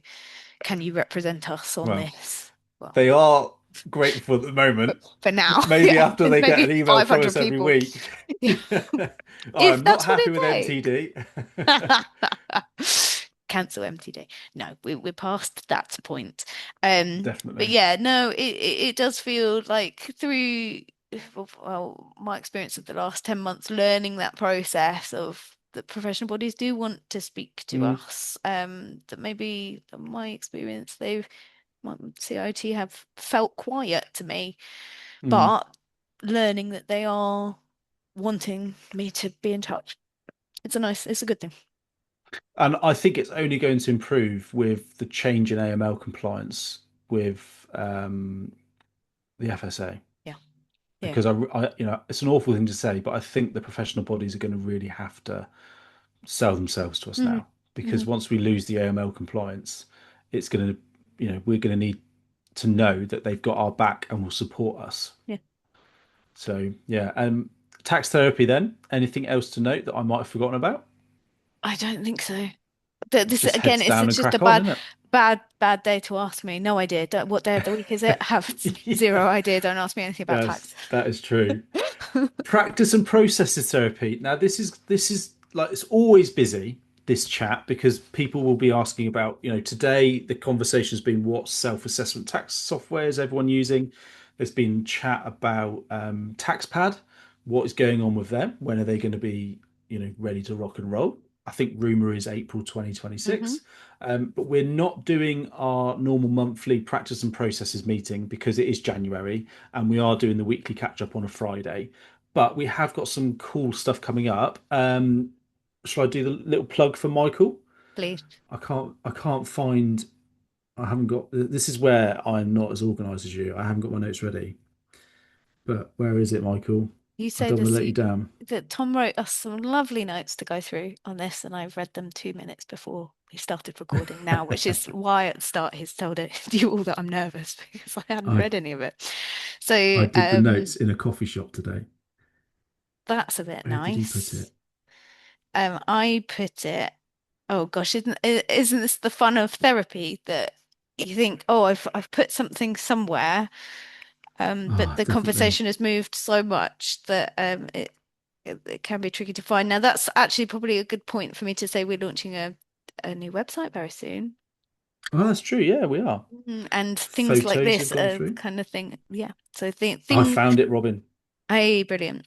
represent us on Well, this?" Well, they are grateful at the but moment. for now, Maybe yeah, after there's they get maybe an email from 500 us every people. week. Yeah, I'm if not that's what happy it with takes. MTD. Cancel MTD. No, we're past that point. But Definitely. yeah, no, it does feel like through well, my experience of the last 10 months learning that process of that professional bodies do want to speak to Mm, us. That maybe from my experience, my CIT have felt quiet to me, mm. but learning that they are wanting me to be in touch. It's a good thing. And I think it's only going to improve with the change in AML compliance with the FSA. Yeah. Yeah. Because it's an awful thing to say, but I think the professional bodies are going to really have to sell themselves to us Hmm. now. Because Hmm. once we lose the AML compliance, it's going to, we're going to need to know that they've got our back and will support us. Yeah. So yeah, tax therapy then. Anything else to note that I might have forgotten about? I don't think so. This Just again, heads it's down and just a crack on, bad, isn't it? bad day to ask me. No idea. What day of the week is it? Have Yeah, zero idea. Don't ask me anything about tax. that is true. Practice and processes therapy. Now this is like it's always busy, this chat, because people will be asking about, today the conversation has been what self-assessment tax software is everyone using. There's been chat about TaxPad, what is going on with them, when are they going to be, ready to rock and roll. I think rumor is April Hmm. 2026. But we're not doing our normal monthly practice and processes meeting because it is January and we are doing the weekly catch up on a Friday. But we have got some cool stuff coming up. Shall I do the little plug for Michael? Please. I can't find. I haven't got. This is where I'm not as organised as you. I haven't got my notes ready. But where is it, Michael? You I say don't want to this let you down. that Tom wrote us some lovely notes to go through on this, and I've read them 2 minutes before we started recording now, which is why at the start he's told you all that I'm nervous because I hadn't I read any of it. So I did the notes in a coffee shop today. that's a bit Where did he put nice. it? I put it, oh gosh, isn't this the fun of therapy that you think, oh, I've put something somewhere But Ah, the definitely. conversation has moved so much that it can be tricky to find. Now, that's actually probably a good point for me to say we're launching a new website very soon. Oh, that's true. Yeah, we are. And things like Photos have this gone are the through. kind of thing. Yeah. So I things. found it, Robin. Hey, brilliant.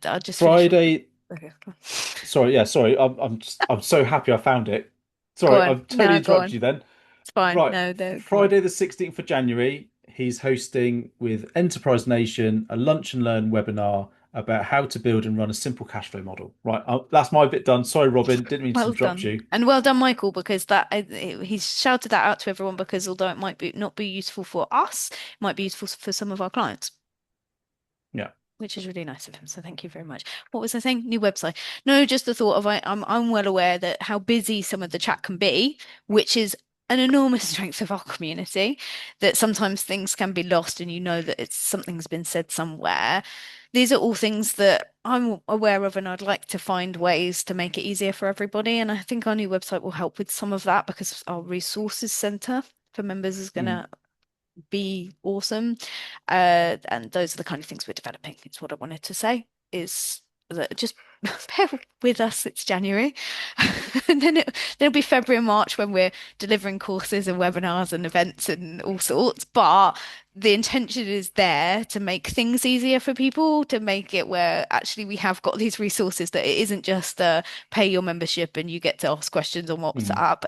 I'll just finish off. Friday. Okay. Sorry, yeah, sorry. I'm so happy I found it. Go Sorry, on. I've totally No, go interrupted on. you then. It's fine. Right, No, no, go on. Friday the 16th of January, he's hosting with Enterprise Nation a lunch and learn webinar about how to build and run a simple cash flow model. Right, that's my bit done. Sorry, Robin, didn't mean to Well interrupt done. you. And well done, Michael, because he's shouted that out to everyone because although it might be not be useful for us, it might be useful for some of our clients. Yeah. Which is really nice of him. So thank you very much. What was I saying? New website. No, just the thought of I'm well aware that how busy some of the chat can be, which is an enormous strength of our community, that sometimes things can be lost and you know that it's something's been said somewhere. These are all things that I'm aware of and I'd like to find ways to make it easier for everybody. And I think our new website will help with some of that because our resources center for members is going Mm, to be awesome. And those are the kind of things we're developing. It's what I wanted to say is that just bear with us. It's January, and then there'll be February and March when we're delivering courses and webinars and events and all sorts. But the intention is there to make things easier for people, to make it where actually we have got these resources that it isn't just pay your membership and you get to ask questions on mm. WhatsApp.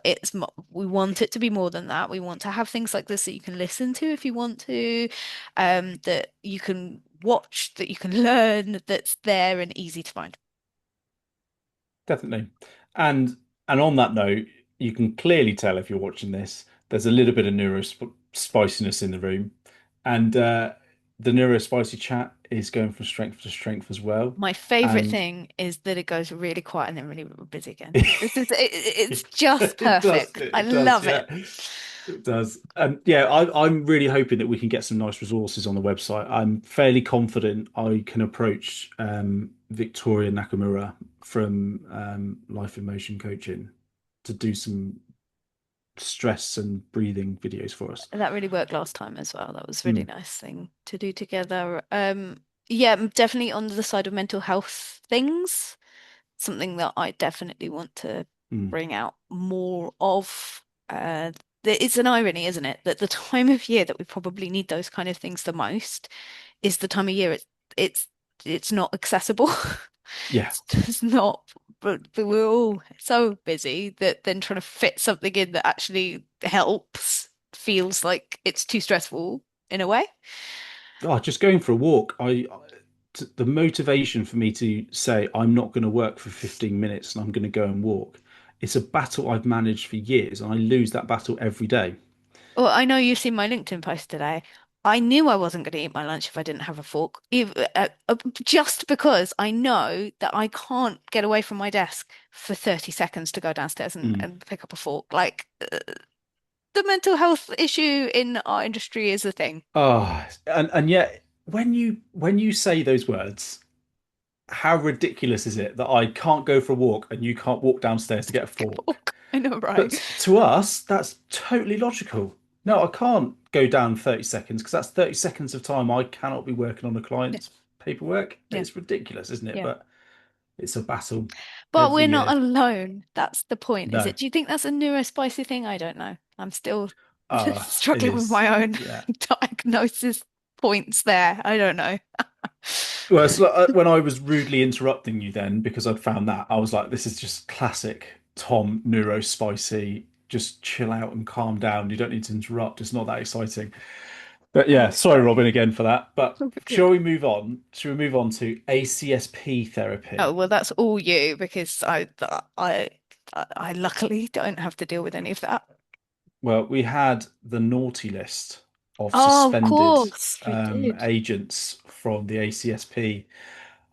We want it to be more than that. We want to have things like this that you can listen to if you want to, that you can watch, that you can learn, that's there and easy to find. Definitely. And on that note, you can clearly tell if you're watching this, there's a little bit of spiciness in the room. And the neuro spicy chat is going from strength to strength as well. My favorite And thing is that it goes really quiet and then really busy again. It's it, just it does, perfect. I it does, love yeah. it. It does. And yeah, I'm really hoping that we can get some nice resources on the website. I'm fairly confident I can approach Victoria Nakamura from Life in Motion Coaching to do some stress and breathing videos for us. That really worked last time as well. That was a really Mm, nice thing to do together. Yeah, I'm definitely on the side of mental health things. Something that I definitely want to mm. bring out more of. It's an irony, isn't it, that the time of year that we probably need those kind of things the most is the time of year it's it's not accessible. Yeah. It's just not, but we're all so busy that then trying to fit something in that actually helps feels like it's too stressful in a way. Oh, just going for a walk. The motivation for me to say I'm not going to work for 15 minutes and I'm going to go and walk. It's a battle I've managed for years, and I lose that battle every day. Well, I know you've seen my LinkedIn post today. I knew I wasn't going to eat my lunch if I didn't have a fork, just because I know that I can't get away from my desk for 30 seconds to go downstairs Mm. and pick up a fork. Like the mental health issue in our industry is a thing. Oh, and yet when you say those words, how ridiculous is it that I can't go for a walk and you can't walk downstairs to get a fork? Fork. I know, right? But to us, that's totally logical. No, I can't go down 30 seconds because that's 30 seconds of time I cannot be working on a Yeah, client's paperwork. yeah, It's ridiculous, isn't it? yeah. But it's a battle But every we're not year. alone. That's the point, is No. it? Do you think that's a neurospicy thing? I don't know. I'm still It struggling with is. my own Yeah. diagnosis points there. I don't know. Well, it's like, when I was rudely interrupting you then because I'd found that, I was like, this is just classic Tom neuro spicy. Just chill out and calm down. You don't need to interrupt. It's not that exciting. But yeah, Oh, sorry, sorry. Robin, again for that. But All good. shall we move on? Shall we move on to ACSP Oh, therapy? well, that's all you because I luckily don't have to deal with any of that. Well, we had the naughty list of Oh, of suspended course, we did. agents from the ACSP,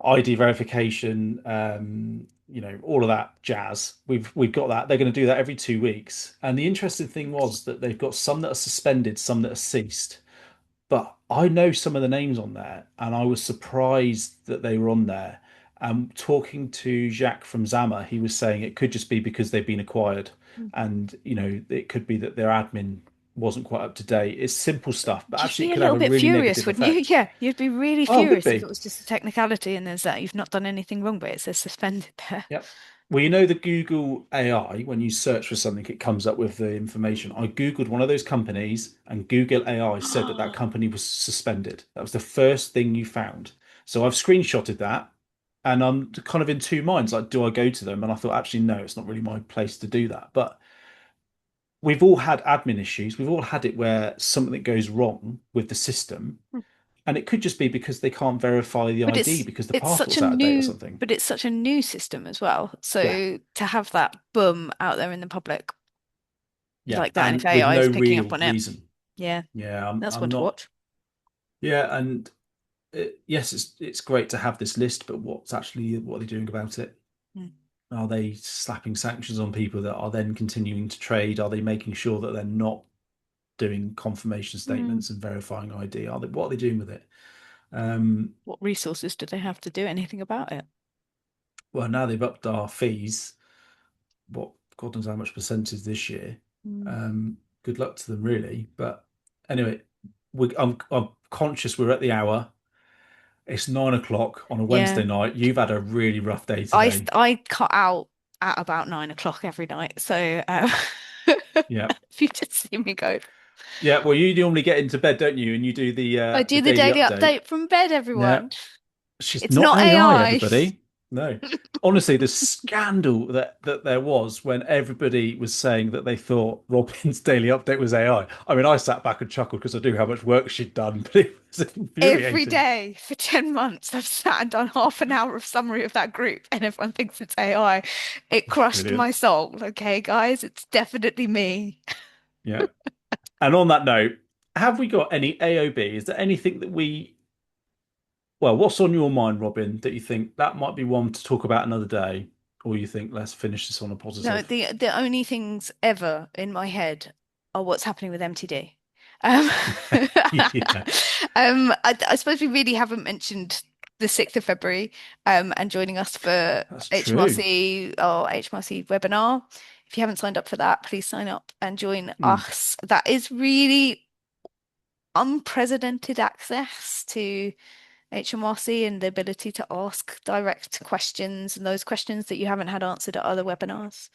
ID verification, all of that jazz. We've got that. They're going to do that every 2 weeks. And the interesting thing was that they've got some that are suspended, some that are ceased. But I know some of the names on there, and I was surprised that they were on there. Talking to Jacques from Zama, he was saying it could just be because they've been acquired, and it could be that their admin. wasn't quite up to date. It's simple stuff, but You'd actually be it a could have little a bit really furious, negative wouldn't you? effect. Yeah, you'd be really Oh, would furious if it be. was just a technicality and there's that you've not done anything wrong, but it says suspended there. Yep. Well, you know the Google AI, when you search for something, it comes up with the information. I Googled one of those companies, and Google AI said that that company was suspended. That was the first thing you found. So I've screenshotted that, and I'm kind of in two minds. Like, do I go to them? And I thought, actually, no, it's not really my place to do that. But we've all had admin issues. We've all had it where something goes wrong with the system, and it could just be because they can't verify the But ID because the it's such a passport's out of date or new something. but it's such a new system as well. Yeah. So to have that boom out there in the public Yeah, like that, and if and with AI is no picking up real on it, reason. yeah, Yeah, that's I'm one to not. watch. Yeah, and yes, it's great to have this list, but what are they doing about it? Mm. Are they slapping sanctions on people that are then continuing to trade? Are they making sure that they're not doing confirmation Mm. statements and verifying ID? What are they doing with it? Um, What resources do they have to do anything about it? well, now they've upped our fees. What God knows how much percentage this year. Mm. Good luck to them, really. But anyway, I'm conscious we're at the hour. It's 9 o'clock on a Yeah, Wednesday night. You've had a really rough day today. I cut out at about 9 o'clock every night. So Yeah. if you just see me go, Yeah. Well, you normally get into bed, don't you? And you do I the do the daily daily update. update from bed, Yeah. everyone. She's It's not not AI, AI. everybody. No. Honestly, the scandal that there was when everybody was saying that they thought Robin's daily update was AI. I mean, I sat back and chuckled because I knew how much work she'd done, but it was Every infuriating. day for 10 months, I've sat and done half an hour of summary of that group, and everyone thinks it's AI. It crushed my Brilliant. soul. Okay, guys, it's definitely me. Yeah. And on that note, have we got any AOB? Is there anything that well, what's on your mind, Robin, that you think that might be one to talk about another day? Or you think let's finish this on a No, positive? the only things ever in my head are what's happening with MTD. Um, Yeah, I suppose we really haven't mentioned the 6th of February and joining us for that's true. HMRC or HMRC webinar. If you haven't signed up for that, please sign up and join Hmm. us. That is really unprecedented access to HMRC and the ability to ask direct questions and those questions that you haven't had answered at other webinars.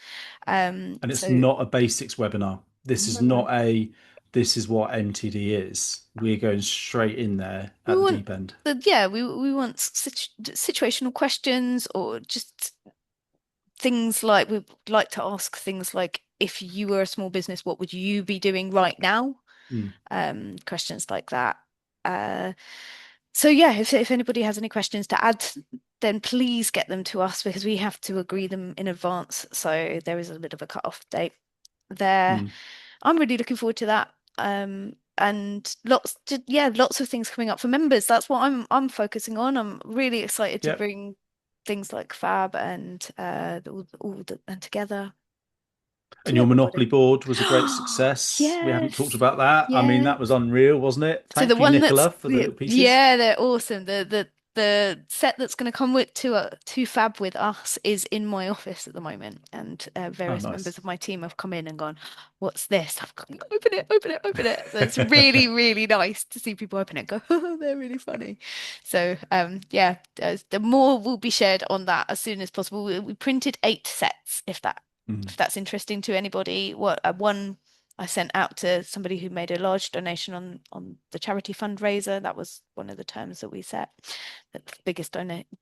And it's So not a basics webinar. This is no, not this is what MTD is. We're going straight in there we at the want deep end. we want situational questions or just things like we like to ask things like if you were a small business, what would you be doing right now? Hmm. Questions like that. Uh, So yeah, if anybody has any questions to add, then please get them to us because we have to agree them in advance. So there is a bit of a cut-off date there. Hmm. I'm really looking forward to that. And lots of things coming up for members. That's what I'm focusing on. I'm really excited to Yep. bring things like Fab and and together And to your everybody. Monopoly board was a great success. We haven't talked Yes. about that. I mean, Yeah. that was unreal, wasn't it? So the Thank you, one that's Nicola, for the little pieces. yeah, they're awesome. The set that's going to come with to Fab with us is in my office at the moment, and Oh, various members nice. of my team have come in and gone, "What's this?" I've gone, "Open it, open it, open it." So it's really, really nice to see people open it and go, "Oh, they're really funny." So yeah, the more will be shared on that as soon as possible. We printed 8 sets, Hmm. if that's interesting to anybody. What one I sent out to somebody who made a large donation on the charity fundraiser. That was one of the terms that we set. That the biggest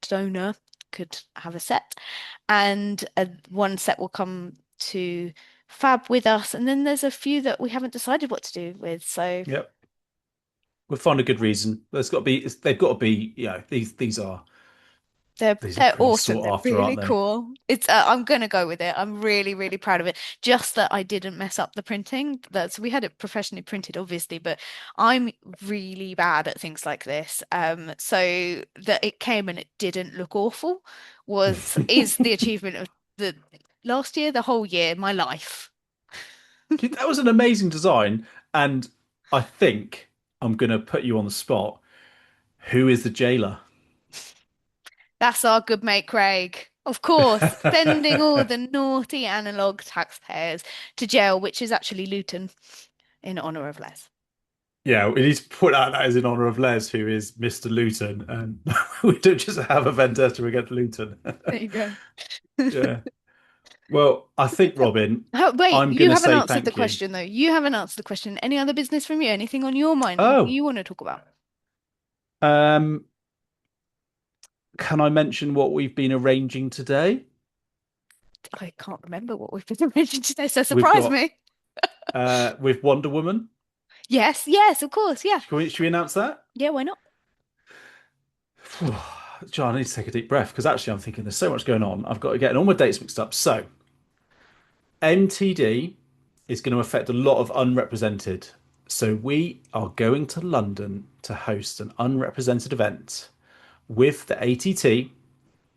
donor could have a set, and one set will come to Fab with us, and then there's a few that we haven't decided what to do with. So Yep. We'll find a good reason. There's got to be. They've got to be. These are they're pretty awesome. sought They're after, really aren't they? cool. It's I'm gonna go with it. I'm really, really proud of it. Just that I didn't mess up the printing. That's we had it professionally printed, obviously, but I'm really bad at things like this. So that it came and it didn't look awful was is the achievement of the last year, the whole year, my life. That was an amazing design, and I think I'm going to put you on the spot. Who is the jailer? That's our good mate Craig. Of course, sending all the naughty analog taxpayers to jail, which is actually Luton in honor of Les. Yeah, we need to put out that as in honor of Les, who is Mr. Luton, and we don't just have a vendetta against Luton. There you go. Yeah. Well, I think, Robin, Oh, wait, I'm going you to haven't say answered the thank you. question though. You haven't answered the question. Any other business from you? Anything on your mind? Anything Oh, you want to talk about? um, can I mention what we've been arranging today? I can't remember what we've been mentioning today, so We've surprise got me. with Wonder Woman. Yes, yes, of course, yeah. Should we announce that? Yeah, why not? John, I need to take a deep breath because actually I'm thinking there's so much going on. I've got to get all my dates mixed up. So, MTD is going to affect a lot of unrepresented. So, we are going to London to host an unrepresented event with the ATT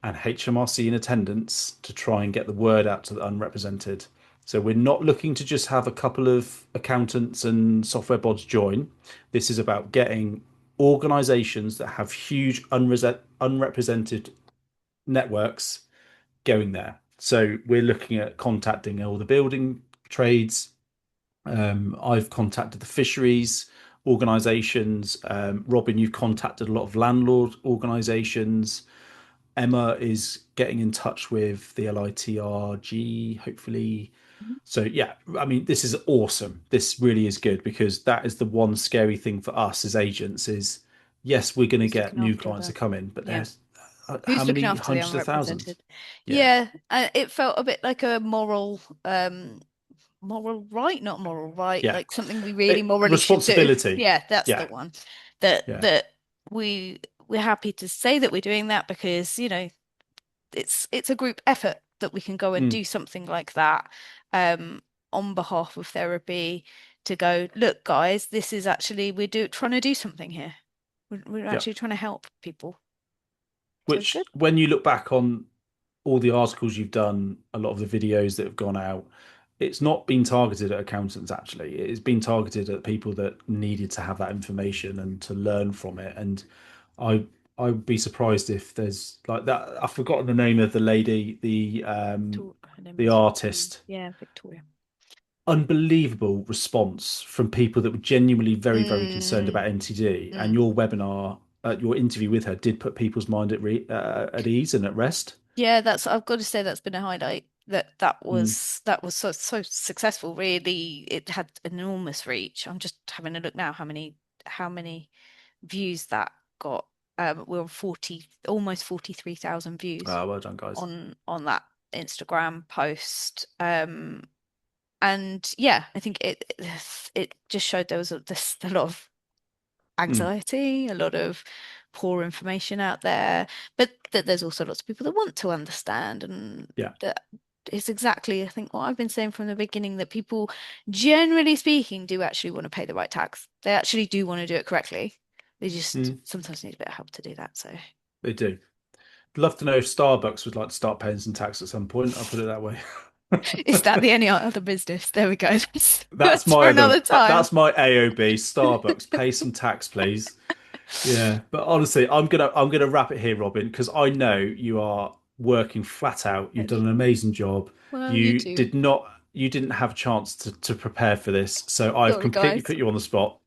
and HMRC in attendance to try and get the word out to the unrepresented. So we're not looking to just have a couple of accountants and software bods join. This is about getting organizations that have huge unrepresented networks going there. So we're looking at contacting all the building trades. I've contacted the fisheries organizations. Robin, you've contacted a lot of landlord organizations. Emma is getting in touch with the LITRG, hopefully. So yeah, I mean, this is awesome. This really is good because that is the one scary thing for us as agents is yes, we're going to Who's get looking new after clients to the, come in, but yeah, there's how who's looking many after the hundreds of thousands? unrepresented? Yeah, Yeah, it felt a bit like a moral right, not moral right, yeah. like something we really morally should do. Responsibility. Yeah, that's the Yeah, one. That yeah, that we're happy to say that we're doing that because, it's a group effort that we can go and mm, do something like that um on behalf of therapy to go, look, guys, this is actually trying to do something here. We're yeah. actually trying to help people. So it's Which, good. when you look back on all the articles you've done, a lot of the videos that have gone out, it's not been targeted at accountants actually. It's been targeted at people that needed to have that information and to learn from it. And I I would be surprised if there's like that. I've forgotten the name of the lady, Her name the is Victoria. artist. Yeah, Victoria. Unbelievable response from people that were genuinely very, very concerned Mm, about MTD. And mm. your webinar, your interview with her, did put people's mind at ease and at rest. Yeah, I've got to say that's been a highlight. That Mm. was so successful. Really, it had enormous reach. I'm just having a look now how many views that got. We're on 40, almost 43,000 views Ah, well done, guys. on that Instagram post. And yeah, I think it just showed there was a lot of Mm. anxiety, a lot of poor information out there, but that there's also lots of people that want to understand, and Yeah. that is exactly, I think, what I've been saying from the beginning, that people, generally speaking, do actually want to pay the right tax. They actually do want to do it correctly. They just Mm. sometimes need a bit of help to do that. So, They do. Love to know if Starbucks would like to start paying some tax at some point. I'll put it that way. is that the any other business? There we go. That's That's for my another time. that's my AOB. Starbucks, pay some tax, please. Yeah, but honestly, I'm gonna wrap it here, Robin, because I know you are working flat out. You've done an amazing job. Well, you You too. didn't have a chance to prepare for this, so I've Sorry, completely guys. put you on the spot.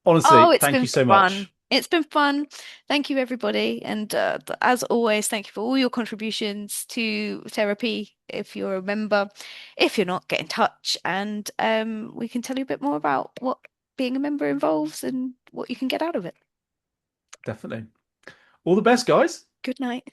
Oh, Honestly, it's thank been you so fun. much. It's been fun. Thank you, everybody. And as always, thank you for all your contributions to therapy. If you're a member, if you're not, get in touch and we can tell you a bit more about what being a member involves and what you can get out of it. Definitely. All the best, guys. Good night.